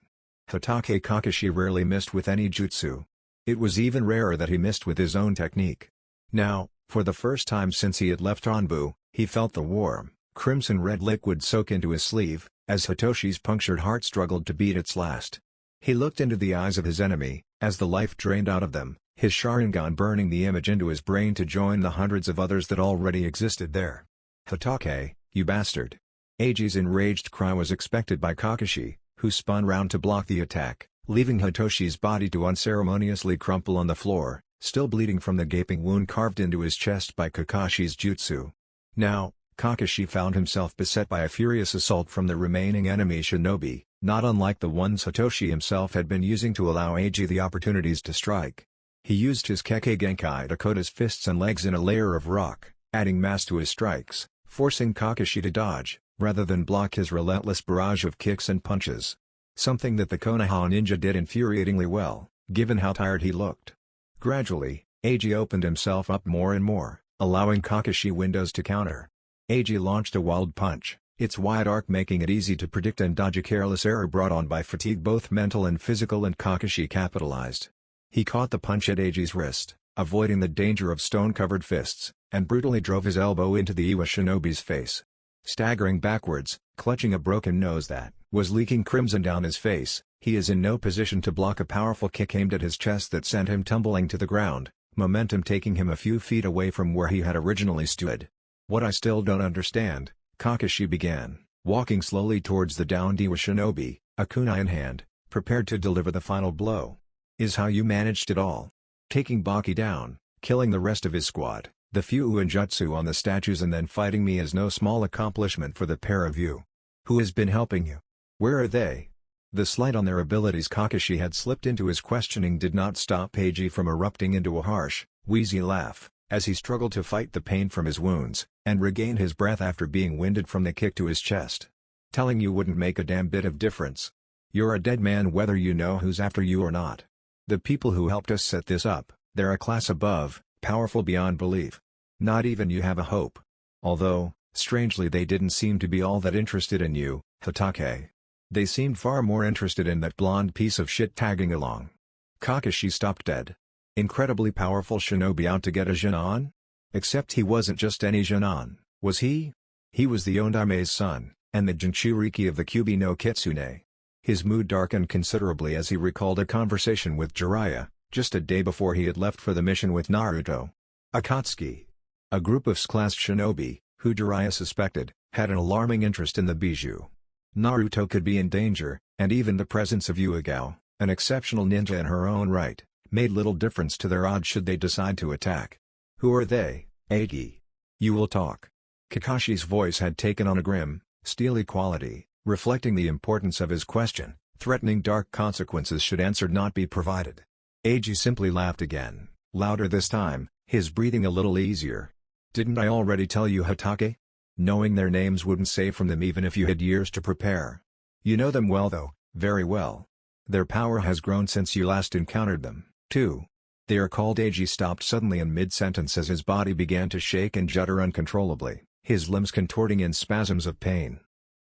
Hokage Kakashi rarely missed with any jutsu. It was even rarer that he missed with his own technique. Now, for the first time since he had left Anbu, he felt the warm, crimson-red liquid soak into his sleeve, as Hitoshi's punctured heart struggled to beat its last. He looked into the eyes of his enemy, as the life drained out of them, his Sharingan burning the image into his brain to join the hundreds of others that already existed there. "Hokage, you bastard!" Eiji's enraged cry was expected by Kakashi, who spun round to block the attack, leaving Hitoshi's body to unceremoniously crumple on the floor, still bleeding from the gaping wound carved into his chest by Kakashi's jutsu. Now, Kakashi found himself beset by a furious assault from the remaining enemy shinobi, not unlike the ones Hitoshi himself had been using to allow Eiji the opportunities to strike. He used his Kekkei Genkai to coat his fists and legs in a layer of rock, adding mass to his strikes, forcing Kakashi to dodge, rather than block his relentless barrage of kicks and punches. Something that the Konoha ninja did infuriatingly well, given how tired he looked. Gradually, Eiji opened himself up more and more, allowing Kakashi windows to counter. Eiji launched a wild punch, its wide arc making it easy to predict and dodge a careless error brought on by fatigue both mental and physical, and Kakashi capitalized. He caught the punch at Eiji's wrist, avoiding the danger of stone-covered fists, and brutally drove his elbow into the Iwa shinobi's face. Staggering backwards, clutching a broken nose that was leaking crimson down his face, he is in no position to block a powerful kick aimed at his chest that sent him tumbling to the ground, momentum taking him a few feet away from where he had originally stood. "What I still don't understand," Kakashi began, walking slowly towards the downed Iwa shinobi, a kunai in hand, prepared to deliver the final blow, "is how you managed it all. Taking Baki down, killing the rest of his squad, the few Uinjutsu on the statues, and then fighting me is no small accomplishment for the pair of you. Who has been helping you? Where are they?" The slight on their abilities Kakashi had slipped into his questioning did not stop Eiji from erupting into a harsh, wheezy laugh, as he struggled to fight the pain from his wounds, and regain his breath after being winded from the kick to his chest. "Telling you wouldn't make a damn bit of difference. You're a dead man whether you know who's after you or not. The people who helped us set this up, they're a class above, powerful beyond belief. Not even you have a hope. Although, strangely they didn't seem to be all that interested in you, Hokage. They seemed far more interested in that blonde piece of shit tagging along." Kakashi stopped dead. Incredibly powerful shinobi out to get a Jinan? Except he wasn't just any Jinan, was he? He was the Ondaime's son, and the Jinchuriki of the Kyubi no Kitsune. His mood darkened considerably as he recalled a conversation with Jiraiya, just a day before he had left for the mission with Naruto. Akatsuki, a group of S-class shinobi, who Jiraiya suspected, had an alarming interest in the bijou. Naruto could be in danger, and even the presence of Yuigao, an exceptional ninja in her own right, made little difference to their odds should they decide to attack. "Who are they, Eiji? You will talk." Kakashi's voice had taken on a grim, steely quality, reflecting the importance of his question, threatening dark consequences should answer not be provided. Eiji simply laughed again, louder this time, his breathing a little easier. "Didn't I already tell you, Hokage? Knowing their names wouldn't save from them even if you had years to prepare. You know them well though, very well. Their power has grown since you last encountered them, too. They are called." Eiji stopped suddenly in mid-sentence as his body began to shake and judder uncontrollably, his limbs contorting in spasms of pain.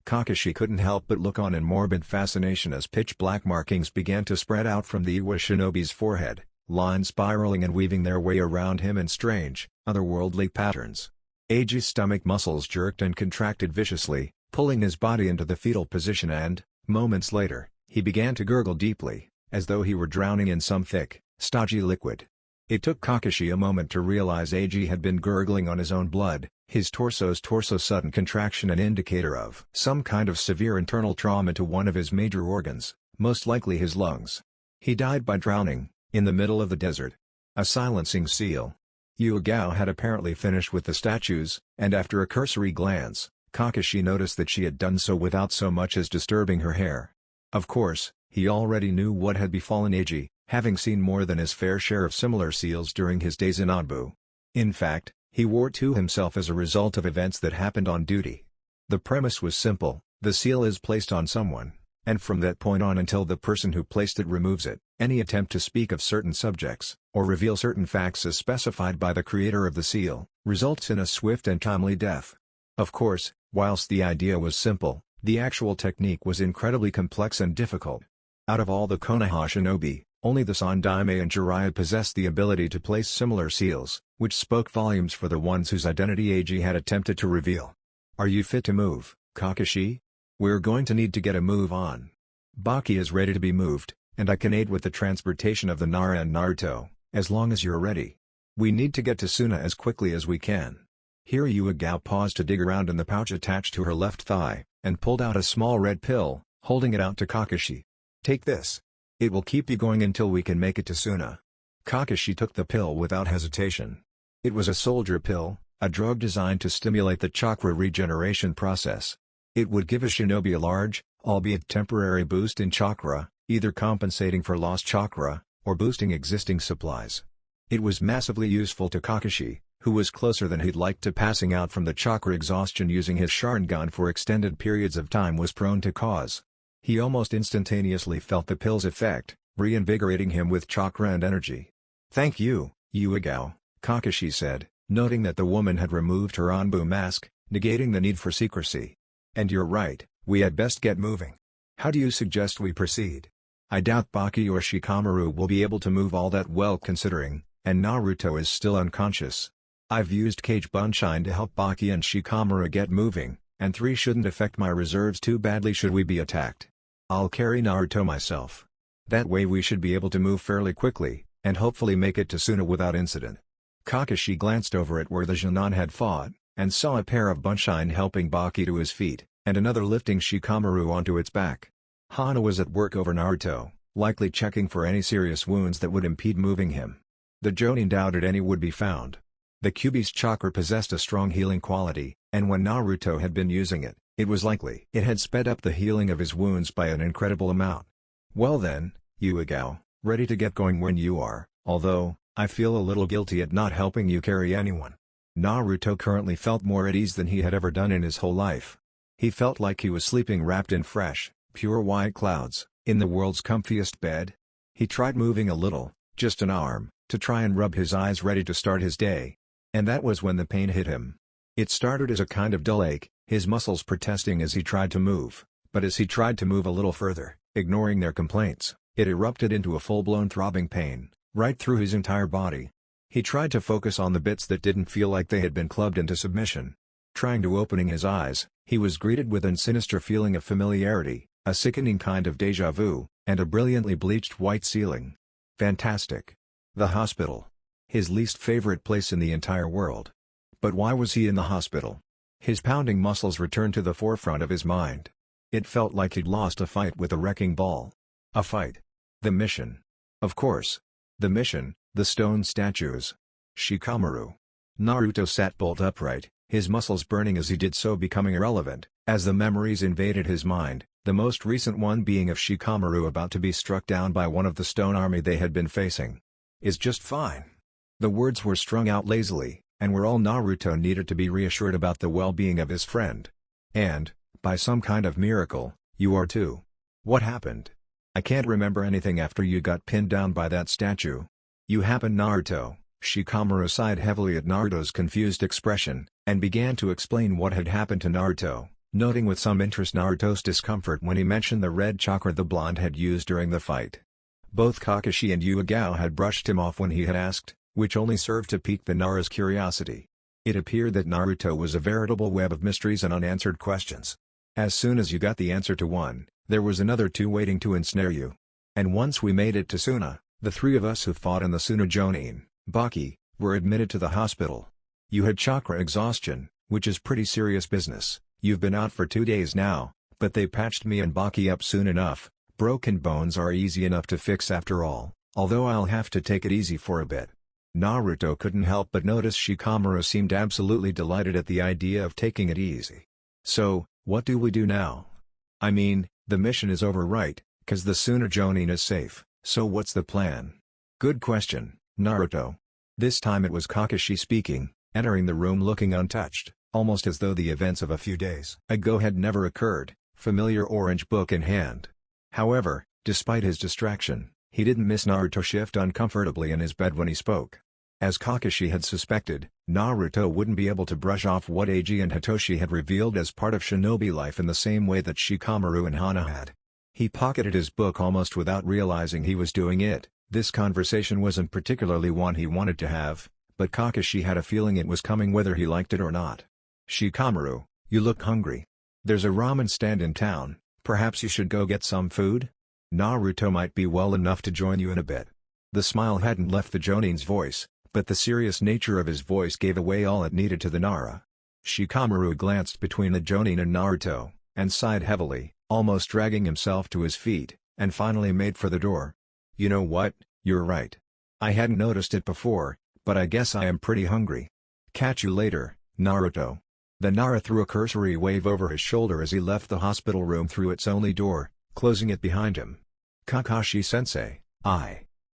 Kakashi couldn't help but look on in morbid fascination as pitch-black markings began to spread out from the Iwa shinobi's forehead, lines spiraling and weaving their way around him in strange, Otherworldly patterns. Eiji's stomach muscles jerked and contracted viciously, pulling his body into the fetal position and, moments later, he began to gurgle deeply, as though he were drowning in some thick, stodgy liquid. It took Kakashi a moment to realize Eiji had been gurgling on his own blood, his torso's sudden contraction an indicator of some kind of severe internal trauma to one of his major organs, most likely his lungs. He died by drowning, in the middle of the desert. A silencing seal. Yuigao had apparently finished with the statues, and after a cursory glance, Kakashi noticed that she had done so without so much as disturbing her hair. Of course, he already knew what had befallen Eiji, having seen more than his fair share of similar seals during his days in Anbu. In fact, he wore two himself as a result of events that happened on duty. The premise was simple: the seal is placed on someone, and from that point on until the person who placed it removes it, any attempt to speak of certain subjects, or reveal certain facts as specified by the creator of the seal, results in a swift and timely death. Of course, whilst the idea was simple, the actual technique was incredibly complex and difficult. Out of all the Konoha shinobi, only the Sandaime and Jiraiya possessed the ability to place similar seals, which spoke volumes for the ones whose identity Eiji had attempted to reveal. "Are you fit to move, Kakashi? We're going to need to get a move on. Baki is ready to be moved, and I can aid with the transportation of the Nara and Naruto, as long as you're ready. We need to get to Suna as quickly as we can." Here Yuigao paused to dig around in the pouch attached to her left thigh, and pulled out a small red pill, holding it out to Kakashi. "Take this. It will keep you going until we can make it to Suna." Kakashi took the pill without hesitation. It was a soldier pill, a drug designed to stimulate the chakra regeneration process. It would give a shinobi a large, albeit temporary boost in chakra, either compensating for lost chakra, or boosting existing supplies. It was massively useful to Kakashi, who was closer than he'd like to passing out from the chakra exhaustion using his Sharingan for extended periods of time was prone to cause. He almost instantaneously felt the pill's effect, reinvigorating him with chakra and energy. "Thank you, Yuigao," Kakashi said, noting that the woman had removed her Anbu mask, negating the need for secrecy. "And you're right, we had best get moving. How do you suggest we proceed? I doubt Baki or Shikamaru will be able to move all that well considering, and Naruto is still unconscious. I've used Cage Bunshine to help Baki and Shikamaru get moving, and 3 shouldn't affect my reserves too badly should we be attacked. I'll carry Naruto myself. That way we should be able to move fairly quickly, and hopefully make it to Suna without incident." Kakashi glanced over at where the Genin had fought, and saw a pair of Bunshine helping Baki to his feet, and another lifting Shikamaru onto its back. Hana was at work over Naruto, likely checking for any serious wounds that would impede moving him. The Jonin doubted any would be found. The Kyuubi's chakra possessed a strong healing quality, and when Naruto had been using it, it was likely it had sped up the healing of his wounds by an incredible amount. "Well then, Yuigao, ready to get going when you are, although, I feel a little guilty at not helping you carry anyone." Naruto currently felt more at ease than he had ever done in his whole life. He felt like he was sleeping wrapped in fresh, pure white clouds, in the world's comfiest bed. He tried moving a little, just an arm, to try and rub his eyes ready to start his day. And that was when the pain hit him. It started as a kind of dull ache, his muscles protesting as he tried to move, but as he tried to move a little further, ignoring their complaints, it erupted into a full-blown throbbing pain, right through his entire body. He tried to focus on the bits that didn't feel like they had been clubbed into submission. Trying to opening his eyes, he was greeted with a sinister feeling of familiarity, a sickening kind of déjà vu, and a brilliantly bleached white ceiling. Fantastic. The hospital. His least favorite place in the entire world. But why was he in the hospital? His pounding muscles returned to the forefront of his mind. It felt like he'd lost a fight with a wrecking ball. A fight. The mission. Of course. The mission, the stone statues. Shikamaru. Naruto sat bolt upright, his muscles burning as he did so, becoming irrelevant, as the memories invaded his mind, the most recent one being of Shikamaru about to be struck down by one of the stone army they had been facing. "Is just fine." The words were strung out lazily, and were all Naruto needed to be reassured about the well-being of his friend. "And, by some kind of miracle, you are too. What happened? I can't remember anything after you got pinned down by that statue. You happened, Naruto." Shikamaru sighed heavily at Naruto's confused expression, and began to explain what had happened to Naruto, noting with some interest Naruto's discomfort when he mentioned the red chakra the blonde had used during the fight. Both Kakashi and Yuigao had brushed him off when he had asked, which only served to pique the Nara's curiosity. It appeared that Naruto was a veritable web of mysteries and unanswered questions. As soon as you got the answer to one, there was another two waiting to ensnare you. And once we made it to Suna, the three of us who fought in the Suna Jonin, Baki, were admitted to the hospital. You had chakra exhaustion, which is pretty serious business. You've been out for 2 days now, but they patched me and Baki up soon enough. Broken bones are easy enough to fix after all, although I'll have to take it easy for a bit. Naruto couldn't help but notice Shikamaru seemed absolutely delighted at the idea of taking it easy. So, what do we do now? I mean, the mission is over, right? 'Cause the Suna Jonin is safe, so what's the plan? Good question, Naruto. This time it was Kakashi speaking, entering the room looking untouched, almost as though the events of a few days ago had never occurred, familiar orange book in hand. However, despite his distraction, he didn't miss Naruto shift uncomfortably in his bed when he spoke. As Kakashi had suspected, Naruto wouldn't be able to brush off what Eiji and Hitoshi had revealed as part of shinobi life in the same way that Shikamaru and Hana had. He pocketed his book almost without realizing he was doing it. This conversation wasn't particularly one he wanted to have, but Kakashi had a feeling it was coming whether he liked it or not. Shikamaru, you look hungry. There's a ramen stand in town, perhaps you should go get some food? Naruto might be well enough to join you in a bit. The smile hadn't left the Jonin's voice, but the serious nature of his voice gave away all it needed to the Nara. Shikamaru glanced between the Jonin and Naruto, and sighed heavily, almost dragging himself to his feet, and finally made for the door. You know what, you're right. I hadn't noticed it before, but I guess I am pretty hungry. Catch you later, Naruto. The Nara threw a cursory wave over his shoulder as he left the hospital room through its only door, closing it behind him. Kakashi-sensei,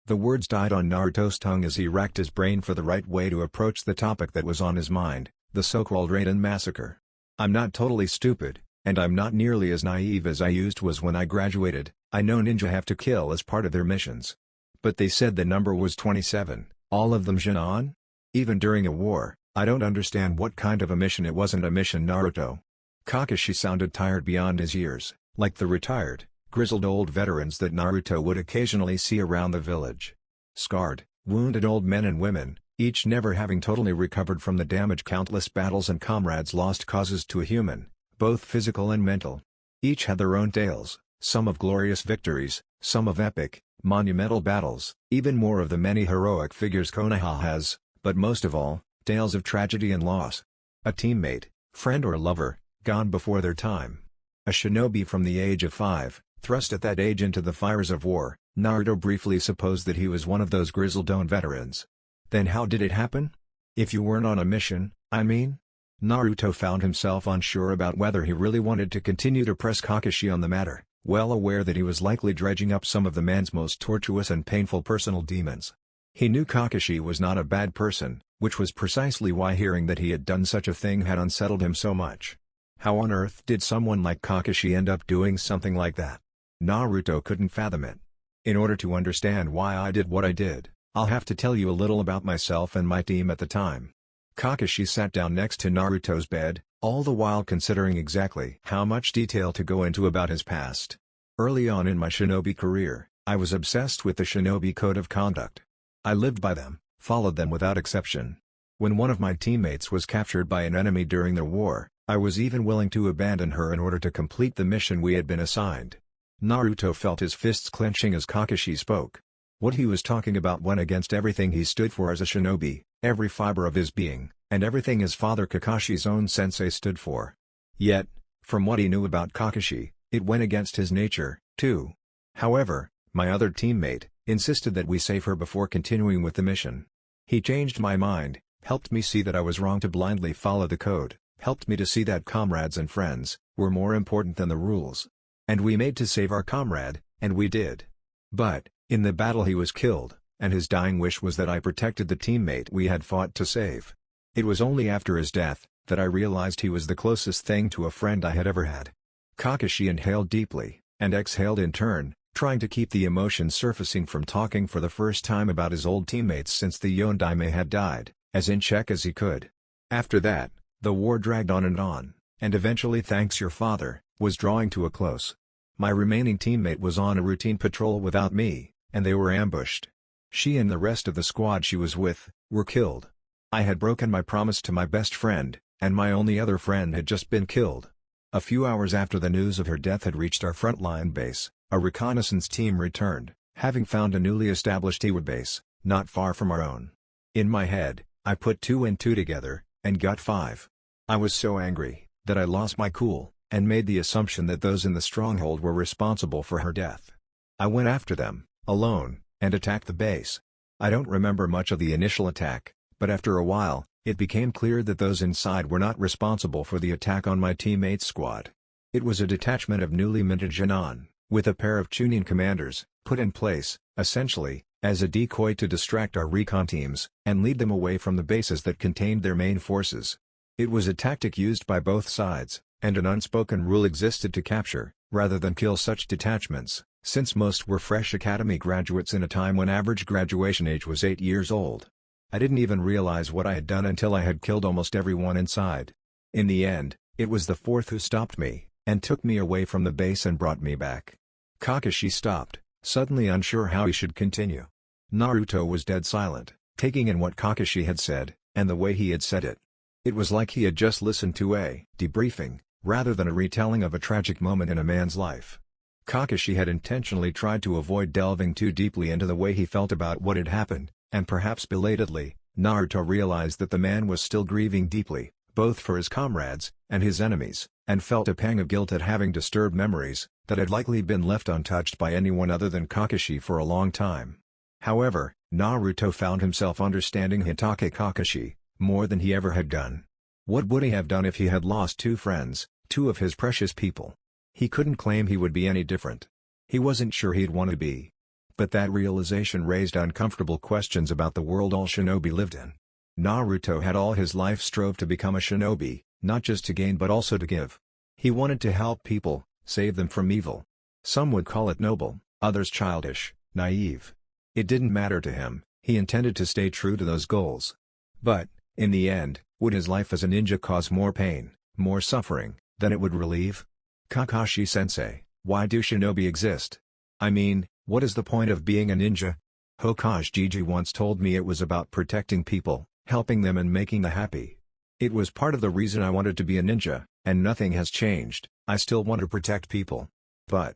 The words died on Naruto's tongue as he racked his brain for the right way to approach the topic that was on his mind, the so-called Raiden massacre. I'm not totally stupid, and I'm not nearly as naive as I was when I graduated. I know ninja have to kill as part of their missions. But they said the number was 27, all of them Jinan? Even during a war, I don't understand what kind of a mission it wasn't a mission, Naruto. Kakashi sounded tired beyond his years, like the retired, grizzled old veterans that Naruto would occasionally see around the village. Scarred, wounded old men and women, each never having totally recovered from the damage countless battles and comrades lost causes to a human, both physical and mental. Each had their own tales, some of glorious victories, some of epic, monumental battles, even more of the many heroic figures Konoha has, but most of all, tales of tragedy and loss. A teammate, friend or lover, gone before their time. A shinobi from the age of 5. Thrust at that age into the fires of war, Naruto briefly supposed that he was one of those grizzled-on veterans. Then how did it happen? If you weren't on a mission, I mean? Naruto found himself unsure about whether he really wanted to continue to press Kakashi on the matter, well aware that he was likely dredging up some of the man's most tortuous and painful personal demons. He knew Kakashi was not a bad person, which was precisely why hearing that he had done such a thing had unsettled him so much. How on earth did someone like Kakashi end up doing something like that? Naruto couldn't fathom it. In order to understand why I did what I did, I'll have to tell you a little about myself and my team at the time. Kakashi sat down next to Naruto's bed, all the while considering exactly how much detail to go into about his past. Early on in my shinobi career, I was obsessed with the shinobi code of conduct. I lived by them, followed them without exception. When one of my teammates was captured by an enemy during the war, I was even willing to abandon her in order to complete the mission we had been assigned. Naruto felt his fists clenching as Kakashi spoke. What he was talking about went against everything he stood for as a shinobi, every fiber of his being, and everything his father Kakashi's own sensei stood for. Yet, from what he knew about Kakashi, it went against his nature, too. However, my other teammate insisted that we save her before continuing with the mission. He changed my mind, helped me see that I was wrong to blindly follow the code, helped me to see that comrades and friends were more important than the rules. And we made to save our comrade, and we did. But, in the battle he was killed, and his dying wish was that I protected the teammate we had fought to save. It was only after his death that I realized he was the closest thing to a friend I had ever had. Kakashi inhaled deeply, and exhaled in turn, trying to keep the emotions surfacing from talking for the first time about his old teammates since the Yondaime had died, as in check as he could. After that, the war dragged on, and eventually, thanks your father, was drawing to a close. My remaining teammate was on a routine patrol without me, and they were ambushed. She and the rest of the squad she was with, were killed. I had broken my promise to my best friend, and my only other friend had just been killed. A few hours after the news of her death had reached our frontline base, a reconnaissance team returned, having found a newly established Iwa base, not far from our own. In my head, I put 2 and 2 together, and got 5. I was so angry, that I lost my cool, and made the assumption that those in the stronghold were responsible for her death. I went after them, alone, and attacked the base. I don't remember much of the initial attack, but after a while, it became clear that those inside were not responsible for the attack on my teammates' squad. It was a detachment of newly minted Genon, with a pair of Chunin commanders, put in place, essentially, as a decoy to distract our recon teams, and lead them away from the bases that contained their main forces. It was a tactic used by both sides, and an unspoken rule existed to capture, rather than kill such detachments, since most were fresh academy graduates in a time when average graduation age was 8 years old. I didn't even realize what I had done until I had killed almost everyone inside. In the end, it was the fourth who stopped me, and took me away from the base and brought me back. Kakashi stopped, suddenly unsure how he should continue. Naruto was dead silent, taking in what Kakashi had said, and the way he had said it. It was like he had just listened to a debriefing, rather than a retelling of a tragic moment in a man's life. Kakashi had intentionally tried to avoid delving too deeply into the way he felt about what had happened, and perhaps belatedly, Naruto realized that the man was still grieving deeply, both for his comrades, and his enemies, and felt a pang of guilt at having disturbed memories, that had likely been left untouched by anyone other than Kakashi for a long time. However, Naruto found himself understanding Hitake Kakashi, more than he ever had done. What would he have done if he had lost 2 friends, 2 of his precious people? He couldn't claim he would be any different. He wasn't sure he'd want to be. But that realization raised uncomfortable questions about the world all shinobi lived in. Naruto had all his life strove to become a shinobi, not just to gain but also to give. He wanted to help people, save them from evil. Some would call it noble, others childish, naive. It didn't matter to him, he intended to stay true to those goals. But, in the end, would his life as a ninja cause more pain, more suffering, than it would relieve? Kakashi-sensei, why do shinobi exist? I mean, what is the point of being a ninja? Hokage Gigi once told me it was about protecting people, helping them and making them happy. It was part of the reason I wanted to be a ninja, and nothing has changed. I still want to protect people. But...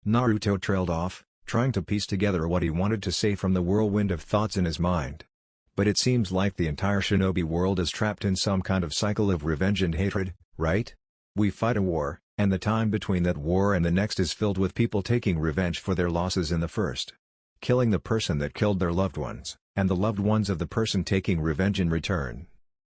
Naruto trailed off, trying to piece together what he wanted to say from the whirlwind of thoughts in his mind. But it seems like the entire shinobi world is trapped in some kind of cycle of revenge and hatred, right? We fight a war, and the time between that war and the next is filled with people taking revenge for their losses in the first. Killing the person that killed their loved ones, and the loved ones of the person taking revenge in return.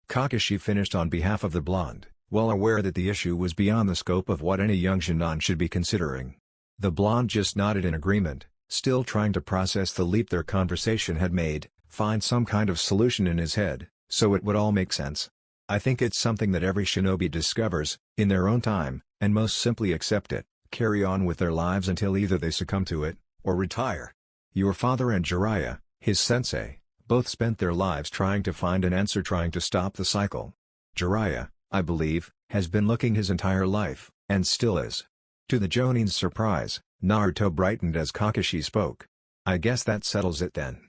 Kakashi finished on behalf of the blonde, well aware that the issue was beyond the scope of what any young Genon should be considering. The blonde just nodded in agreement, still trying to process the leap their conversation had made, find some kind of solution in his head, so it would all make sense. I think it's something that every shinobi discovers, in their own time, and most simply accept it, carry on with their lives until either they succumb to it, or retire. Your father and Jiraiya, his sensei, both spent their lives trying to find an answer, trying to stop the cycle. Jiraiya, I believe, has been looking his entire life, and still is. To the Jonin's surprise, Naruto brightened as Kakashi spoke. I guess that settles it then.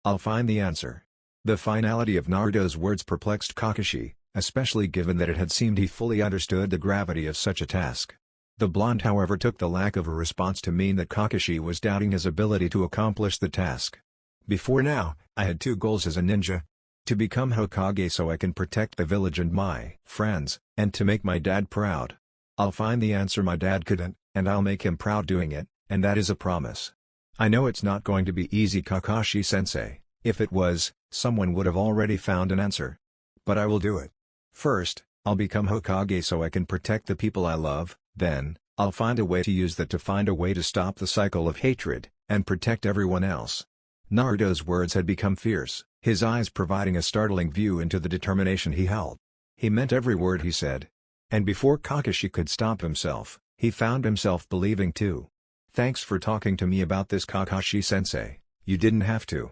I'll find the answer. The finality of Naruto's words perplexed Kakashi, especially given that it had seemed he fully understood the gravity of such a task. The blonde however took the lack of a response to mean that Kakashi was doubting his ability to accomplish the task. Before now, I had 2 goals as a ninja. To become Hokage so I can protect the village and my friends, and to make my dad proud. I'll find the answer my dad couldn't, and I'll make him proud doing it, and that is a promise. I know it's not going to be easy, Kakashi-sensei. If it was, someone would have already found an answer. But I will do it. First, I'll become Hokage so I can protect the people I love, then, I'll find a way to use that to find a way to stop the cycle of hatred, and protect everyone else. Naruto's words had become fierce, his eyes providing a startling view into the determination he held. He meant every word he said. And before Kakashi could stop himself, he found himself believing too. Thanks for talking to me about this, Kakashi-sensei, you didn't have to.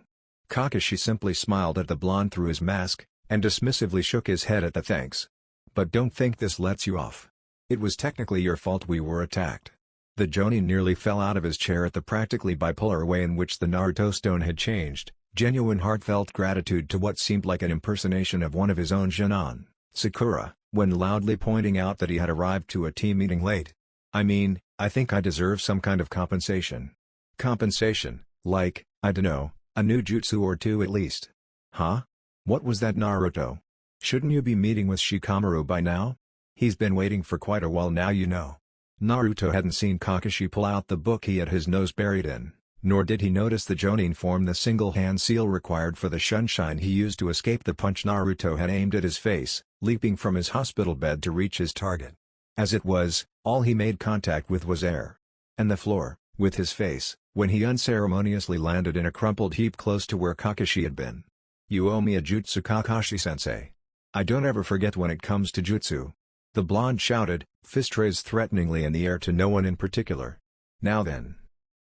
Kakashi simply smiled at the blonde through his mask, and dismissively shook his head at the thanks. But don't think this lets you off. It was technically your fault we were attacked. The Jonin nearly fell out of his chair at the practically bipolar way in which the Naruto stone had changed, genuine heartfelt gratitude to what seemed like an impersonation of one of his own Jinan, Sakura, when loudly pointing out that he had arrived to a team meeting late. I mean, I think I deserve some kind of compensation. Compensation, like, I dunno, a new jutsu or two at least. Huh? What was that, Naruto? Shouldn't you be meeting with Shikamaru by now? He's been waiting for quite a while now, you know. Naruto hadn't seen Kakashi pull out the book he had his nose buried in, nor did he notice the Jonin form the single hand seal required for the shunshine he used to escape the punch Naruto had aimed at his face, leaping from his hospital bed to reach his target. As it was, all he made contact with was air. And the floor, with his face, when he unceremoniously landed in a crumpled heap close to where Kakashi had been. You owe me a jutsu, Kakashi-sensei. I don't ever forget when it comes to jutsu. The blonde shouted, fist raised threateningly in the air to no one in particular. Now then.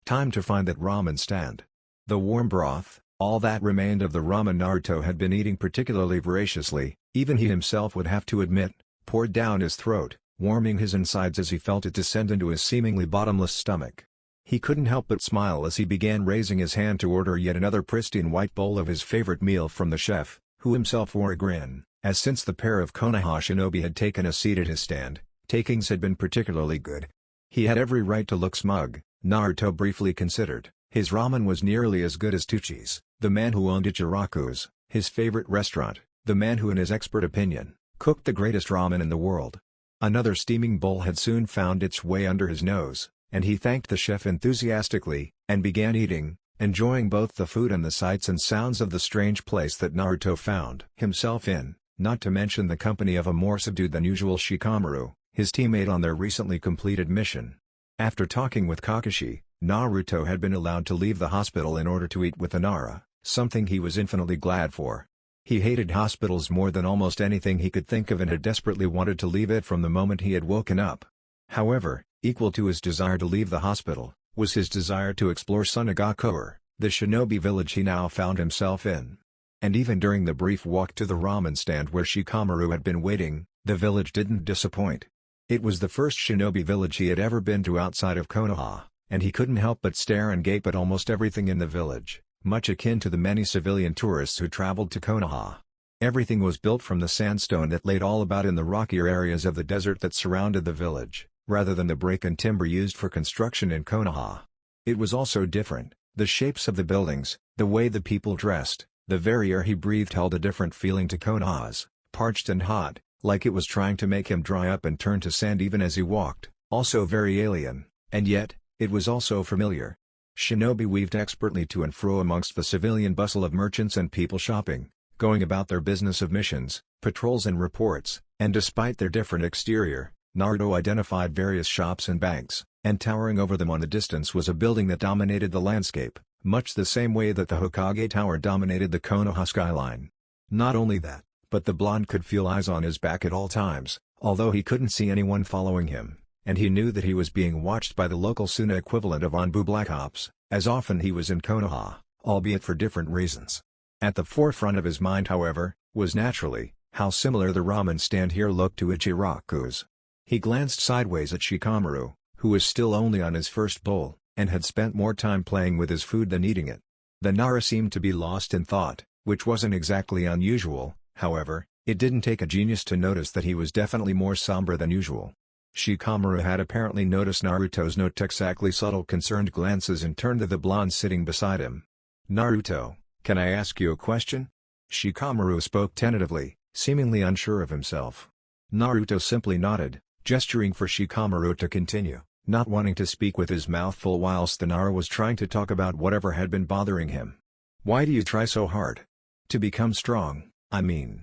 Time to find that ramen stand. The warm broth, all that remained of the ramen Naruto had been eating particularly voraciously, even he himself would have to admit, poured down his throat, warming his insides as he felt it descend into his seemingly bottomless stomach. He couldn't help but smile as he began raising his hand to order yet another pristine white bowl of his favorite meal from the chef, who himself wore a grin, as since the pair of Konoha shinobi had taken a seat at his stand, takings had been particularly good. He had every right to look smug, Naruto briefly considered. His ramen was nearly as good as Tuchi's, the man who owned Ichiraku's, his favorite restaurant, the man who in his expert opinion, cooked the greatest ramen in the world. Another steaming bowl had soon found its way under his nose, and he thanked the chef enthusiastically, and began eating, enjoying both the food and the sights and sounds of the strange place that Naruto found himself in, not to mention the company of a more subdued than usual Shikamaru, his teammate on their recently completed mission. After talking with Kakashi, Naruto had been allowed to leave the hospital in order to eat with Inara, something he was infinitely glad for. He hated hospitals more than almost anything he could think of and had desperately wanted to leave it from the moment he had woken up. However, equal to his desire to leave the hospital, was his desire to explore Sunagakuer, the shinobi village he now found himself in. And even during the brief walk to the ramen stand where Shikamaru had been waiting, the village didn't disappoint. It was the first shinobi village he had ever been to outside of Konoha, and he couldn't help but stare and gape at almost everything in the village, much akin to the many civilian tourists who traveled to Konoha. Everything was built from the sandstone that laid all about in the rockier areas of the desert that surrounded the village, rather than the brick and timber used for construction in Konoha. It was also different, the shapes of the buildings, the way the people dressed, the very air he breathed held a different feeling to Konoha's, parched and hot, like it was trying to make him dry up and turn to sand even as he walked, also very alien, and yet, it was also familiar. Shinobi weaved expertly to and fro amongst the civilian bustle of merchants and people shopping, going about their business of missions, patrols and reports, and despite their different exterior, Naruto identified various shops and banks, and towering over them on the distance was a building that dominated the landscape, much the same way that the Hokage Tower dominated the Konoha skyline. Not only that, but the blonde could feel eyes on his back at all times, although he couldn't see anyone following him, and he knew that he was being watched by the local Suna equivalent of Anbu Black Ops, as often he was in Konoha, albeit for different reasons. At the forefront of his mind, however, was naturally, how similar the ramen stand here looked to Ichiraku's. He glanced sideways at Shikamaru, who was still only on his first bowl, and had spent more time playing with his food than eating it. The Nara seemed to be lost in thought, which wasn't exactly unusual. However, it didn't take a genius to notice that he was definitely more somber than usual. Shikamaru had apparently noticed Naruto's not exactly subtle concerned glances and turned to the blonde sitting beside him. "Naruto, can I ask you a question?" Shikamaru spoke tentatively, seemingly unsure of himself. Naruto simply nodded, gesturing for Shikamaru to continue, not wanting to speak with his mouth full whilst the Nara was trying to talk about whatever had been bothering him. "Why do you try so hard? To become strong, I mean.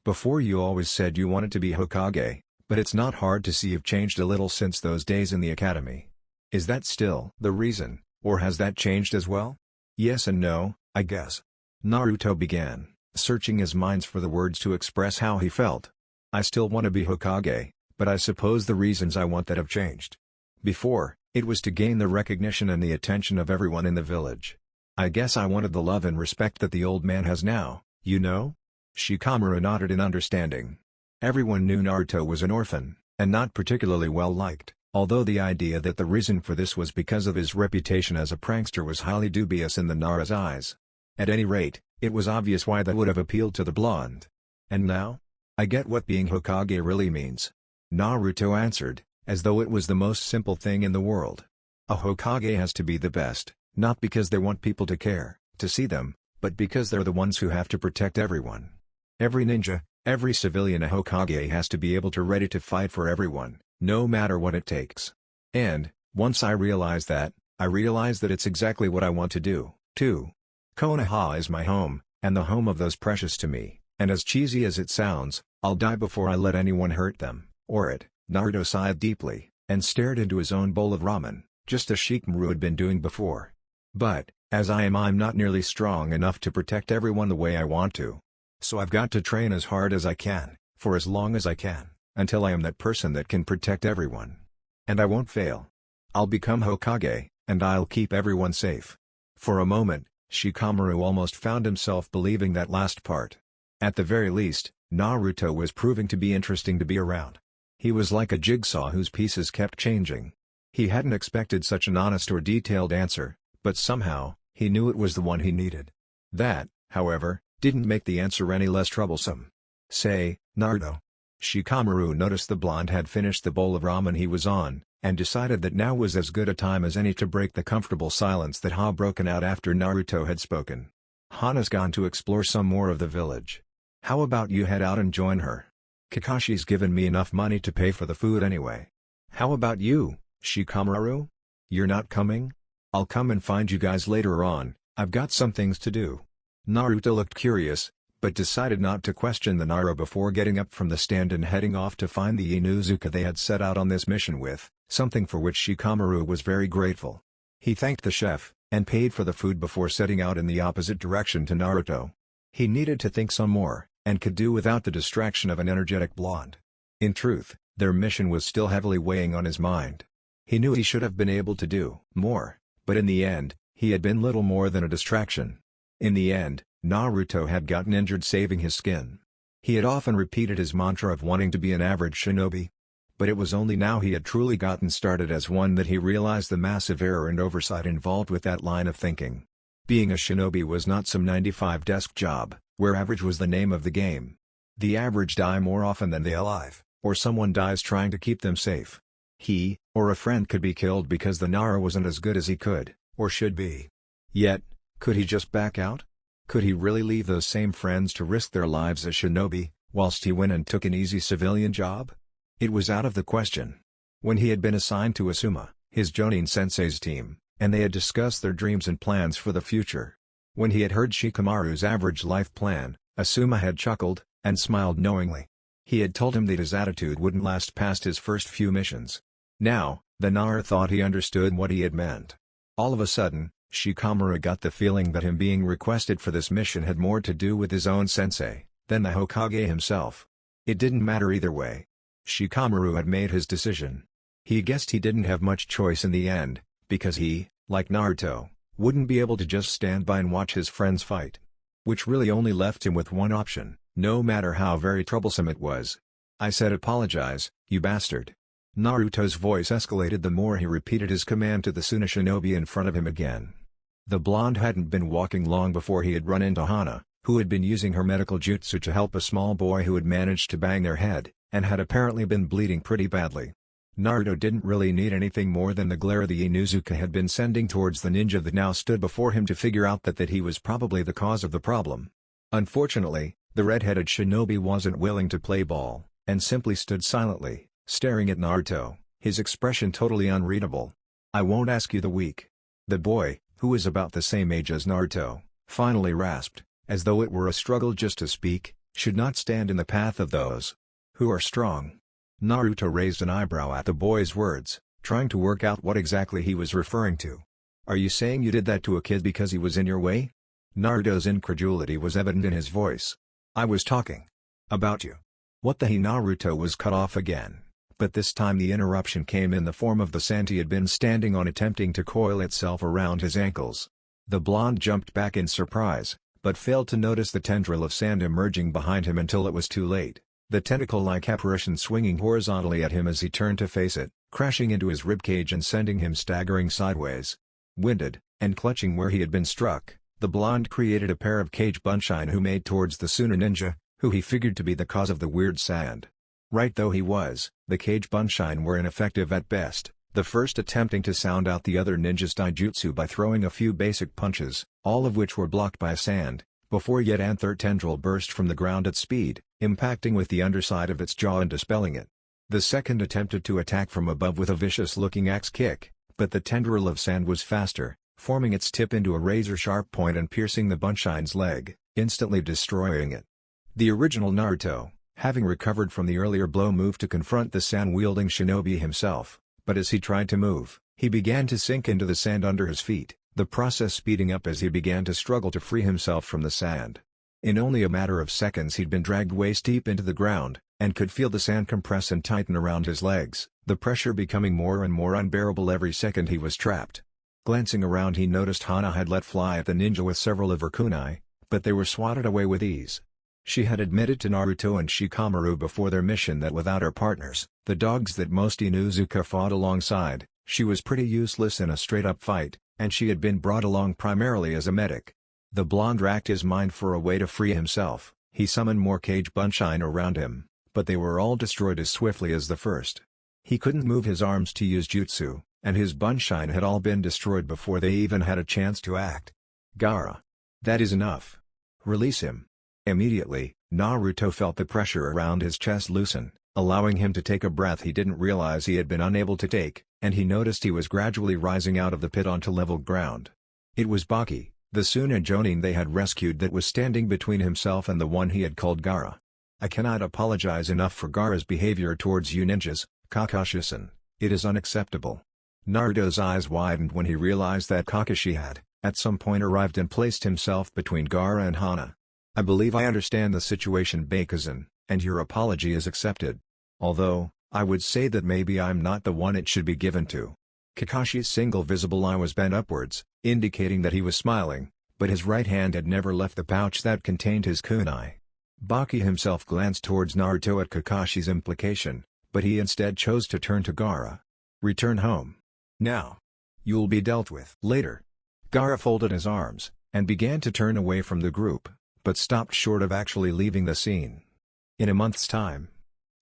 Before you always said you wanted to be Hokage, but it's not hard to see you've changed a little since those days in the academy. Is that still the reason, or has that changed as well?" "Yes and no, I guess." Naruto began, searching his mind for the words to express how he felt. "I still want to be Hokage, but I suppose the reasons I want that have changed. Before, it was to gain the recognition and the attention of everyone in the village. I guess I wanted the love and respect that the old man has now, you know?" Shikamaru nodded in understanding. Everyone knew Naruto was an orphan, and not particularly well liked, although the idea that the reason for this was because of his reputation as a prankster was highly dubious in the Nara's eyes. At any rate, it was obvious why that would have appealed to the blonde. And now? I get what being Hokage really means. Naruto answered, as though it was the most simple thing in the world. A Hokage has to be the best, not because they want people to care, to see them, but because they're the ones who have to protect everyone. Every ninja, every civilian a Hokage has to be able to ready to fight for everyone, no matter what it takes. And, once I realized that it's exactly what I want to do, too. Konoha is my home, and the home of those precious to me, and as cheesy as it sounds, I'll die before I let anyone hurt them, or it. Naruto sighed deeply, and stared into his own bowl of ramen, just as Shikamaru had been doing before. But, as I'm not nearly strong enough to protect everyone the way I want to. So I've got to train as hard as I can, for as long as I can, until I am that person that can protect everyone. And I won't fail. I'll become Hokage, and I'll keep everyone safe. For a moment, Shikamaru almost found himself believing that last part. At the very least, Naruto was proving to be interesting to be around. He was like a jigsaw whose pieces kept changing. He hadn't expected such an honest or detailed answer, but somehow, he knew it was the one he needed. That, however, didn't make the answer any less troublesome. Say, Naruto. Shikamaru noticed the blonde had finished the bowl of ramen he was on, and decided that now was as good a time as any to break the comfortable silence that had broken out after Naruto had spoken. Hana's gone to explore some more of the village. How about you head out and join her? Kakashi's given me enough money to pay for the food anyway. How about you, Shikamaru? You're not coming? I'll come and find you guys later on, I've got some things to do. Naruto looked curious, but decided not to question the Naru before getting up from the stand and heading off to find the Inuzuka they had set out on this mission with, something for which Shikamaru was very grateful. He thanked the chef, and paid for the food before setting out in the opposite direction to Naruto. He needed to think some more, and could do without the distraction of an energetic blonde. In truth, their mission was still heavily weighing on his mind. He knew he should have been able to do more, but in the end, he had been little more than a distraction. In the end, Naruto had gotten injured saving his skin. He had often repeated his mantra of wanting to be an average shinobi. But it was only now he had truly gotten started as one that he realized the massive error and oversight involved with that line of thinking. Being a shinobi was not some 9-to-5 desk job, where average was the name of the game. The average die more often than they alive, or someone dies trying to keep them safe. He, or a friend could be killed because the Naru wasn't as good as he could, or should be. Yet, could he just back out? Could he really leave those same friends to risk their lives as shinobi, whilst he went and took an easy civilian job? It was out of the question. When he had been assigned to Asuma, his Jonin sensei's team, and they had discussed their dreams and plans for the future. When he had heard Shikamaru's average life plan, Asuma had chuckled, and smiled knowingly. He had told him that his attitude wouldn't last past his first few missions. Now, the Naru thought he understood what he had meant. All of a sudden, Shikamaru got the feeling that him being requested for this mission had more to do with his own sensei, than the Hokage himself. It didn't matter either way. Shikamaru had made his decision. He guessed he didn't have much choice in the end, because he, like Naruto, wouldn't be able to just stand by and watch his friends fight. Which really only left him with one option, no matter how very troublesome it was. I said apologize, you bastard. Naruto's voice escalated the more he repeated his command to the Suna shinobi in front of him again. The blonde hadn't been walking long before he had run into Hana, who had been using her medical jutsu to help a small boy who had managed to bang their head, and had apparently been bleeding pretty badly. Naruto didn't really need anything more than the glare the Inuzuka had been sending towards the ninja that now stood before him to figure out that he was probably the cause of the problem. Unfortunately, the red-headed shinobi wasn't willing to play ball, and simply stood silently, staring at Naruto, his expression totally unreadable. I won't ask you the weak. The boy, who was about the same age as Naruto, finally rasped, as though it were a struggle just to speak, should not stand in the path of those who are strong. Naruto raised an eyebrow at the boy's words, trying to work out what exactly he was referring to. Are you saying you did that to a kid because he was in your way? Naruto's incredulity was evident in his voice. I was talking about you. What the he? Naruto was cut off again, but this time the interruption came in the form of the sand he had been standing on attempting to coil itself around his ankles. The blonde jumped back in surprise, but failed to notice the tendril of sand emerging behind him until it was too late, the tentacle-like apparition swinging horizontally at him as he turned to face it, crashing into his ribcage and sending him staggering sideways. Winded, and clutching where he had been struck, The blonde created a pair of cage bunshine who made towards the Suna ninja, who he figured to be the cause of the weird sound. Right though he was, the cage bunshine were ineffective at best, the first attempting to sound out the other ninja's taijutsu by throwing a few basic punches, all of which were blocked by sand, before yet an third tendril burst from the ground at speed, impacting with the underside of its jaw and dispelling it. The second attempted to attack from above with a vicious-looking axe kick, but the tendril of sand was faster, forming its tip into a razor-sharp point and piercing the bunshine's leg, instantly destroying it. The original Naruto, having recovered from the earlier blow, moved to confront the sand-wielding shinobi himself, but as he tried to move, he began to sink into the sand under his feet, the process speeding up as he began to struggle to free himself from the sand. In only a matter of seconds he'd been dragged waist-deep into the ground, and could feel the sand compress and tighten around his legs, the pressure becoming more and more unbearable every second he was trapped. Glancing around he noticed Hana had let fly at the ninja with several of her kunai, but they were swatted away with ease. She had admitted to Naruto and Shikamaru before their mission that without her partners, the dogs that most Inuzuka fought alongside, she was pretty useless in a straight-up fight, and she had been brought along primarily as a medic. The blonde racked his mind for a way to free himself. He summoned more cage bunshine around him, but they were all destroyed as swiftly as the first. He couldn't move his arms to use jutsu, and his bunshine had all been destroyed before they even had a chance to act. Gaara. That is enough. Release him. Immediately, Naruto felt the pressure around his chest loosen, allowing him to take a breath he didn't realize he had been unable to take, and he noticed he was gradually rising out of the pit onto level ground. It was Baki, the Suna Jonin they had rescued, that was standing between himself and the one he had called Gaara. I cannot apologize enough for Gaara's behavior towards you ninjas, Kakashi-san. It is unacceptable. Naruto's eyes widened when he realized that Kakashi had, at some point, arrived and placed himself between Gaara and Hana. I believe I understand the situation, Bakuzen, and your apology is accepted. Although, I would say that maybe I'm not the one it should be given to. Kakashi's single visible eye was bent upwards, indicating that he was smiling, but his right hand had never left the pouch that contained his kunai. Baki himself glanced towards Naruto at Kakashi's implication, but he instead chose to turn to Gaara. Return home. Now. You'll be dealt with later. Gaara folded his arms, and began to turn away from the group, but stopped short of actually leaving the scene. In a month's time,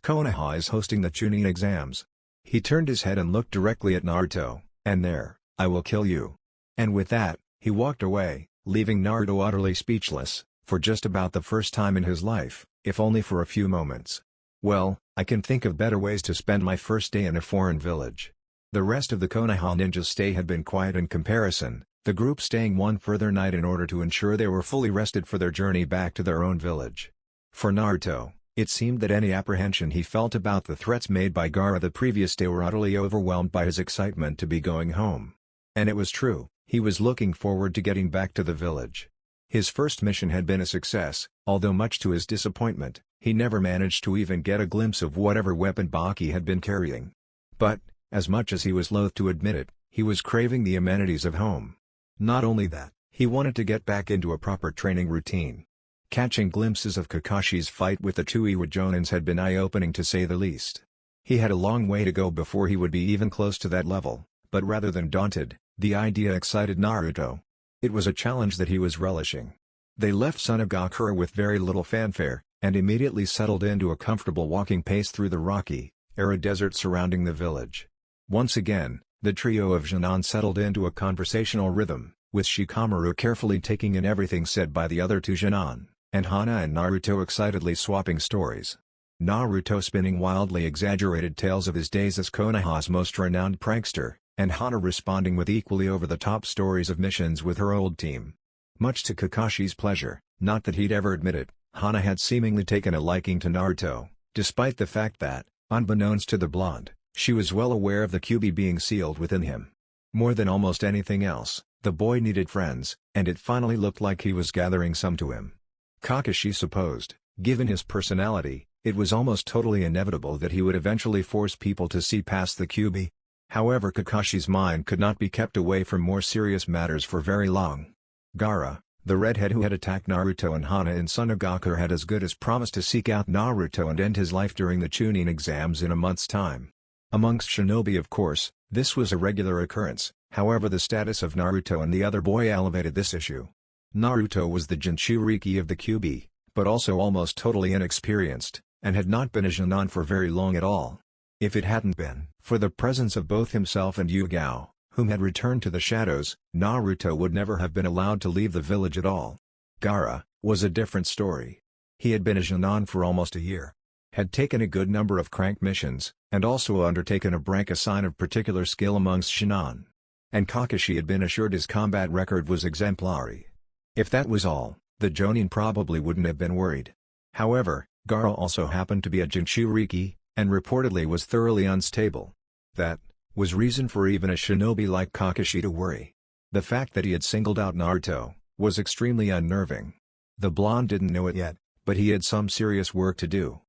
Konoha is hosting the Chunin exams. He turned his head and looked directly at Naruto, and there, I will kill you. And with that, he walked away, leaving Naruto utterly speechless, for just about the first time in his life, if only for a few moments. Well, I can think of better ways to spend my first day in a foreign village. The rest of the Konoha ninjas' stay had been quiet in comparison, the group staying one further night in order to ensure they were fully rested for their journey back to their own village. For Naruto, it seemed that any apprehension he felt about the threats made by Gaara the previous day were utterly overwhelmed by his excitement to be going home. And it was true, he was looking forward to getting back to the village. His first mission had been a success, although much to his disappointment, he never managed to even get a glimpse of whatever weapon Baki had been carrying. But, as much as he was loath to admit it, he was craving the amenities of home. Not only that, he wanted to get back into a proper training routine. Catching glimpses of Kakashi's fight with the two Iwa Jonins had been eye-opening to say the least. He had a long way to go before he would be even close to that level, but rather than daunted, the idea excited Naruto. It was a challenge that he was relishing. They left Sunagakure with very little fanfare, and immediately settled into a comfortable walking pace through the rocky, arid desert surrounding the village. Once again, the trio of Jonin settled into a conversational rhythm, with Shikamaru carefully taking in everything said by the other two Jonin, and Hana and Naruto excitedly swapping stories. Naruto spinning wildly exaggerated tales of his days as Konoha's most renowned prankster, and Hana responding with equally over-the-top stories of missions with her old team. Much to Kakashi's pleasure, not that he'd ever admit it, Hana had seemingly taken a liking to Naruto, despite the fact that, unbeknownst to the blonde, she was well aware of the QB being sealed within him. More than almost anything else, the boy needed friends, and it finally looked like he was gathering some to him. Kakashi supposed, given his personality, it was almost totally inevitable that he would eventually force people to see past the QB. However, Kakashi's mind could not be kept away from more serious matters for very long. Gaara, the redhead who had attacked Naruto and Hana in Sunagakure, had as good as promised to seek out Naruto and end his life during the Chunin exams in a month's time. Amongst shinobi, of course, this was a regular occurrence, however the status of Naruto and the other boy elevated this issue. Naruto was the Jinchuriki of the Kyuubi, but also almost totally inexperienced, and had not been a Jonin for very long at all. If it hadn't been for the presence of both himself and Yugao, whom had returned to the shadows, Naruto would never have been allowed to leave the village at all. Gaara was a different story. He had been a Jonin for almost a year, had taken a good number of crank missions, and also undertaken a rank a sign of particular skill amongst Shinin. And Kakashi had been assured his combat record was exemplary. If that was all, the Jonin probably wouldn't have been worried. However, Gaara also happened to be a Jinchuriki, and reportedly was thoroughly unstable. That was reason for even a shinobi like Kakashi to worry. The fact that he had singled out Naruto was extremely unnerving. The blonde didn't know it yet, but he had some serious work to do.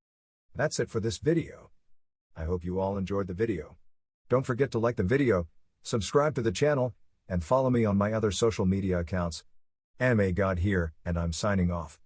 That's it for this video. I hope you all enjoyed the video. Don't forget to like the video, subscribe to the channel, and follow me on my other social media accounts. Anime God here, and I'm signing off.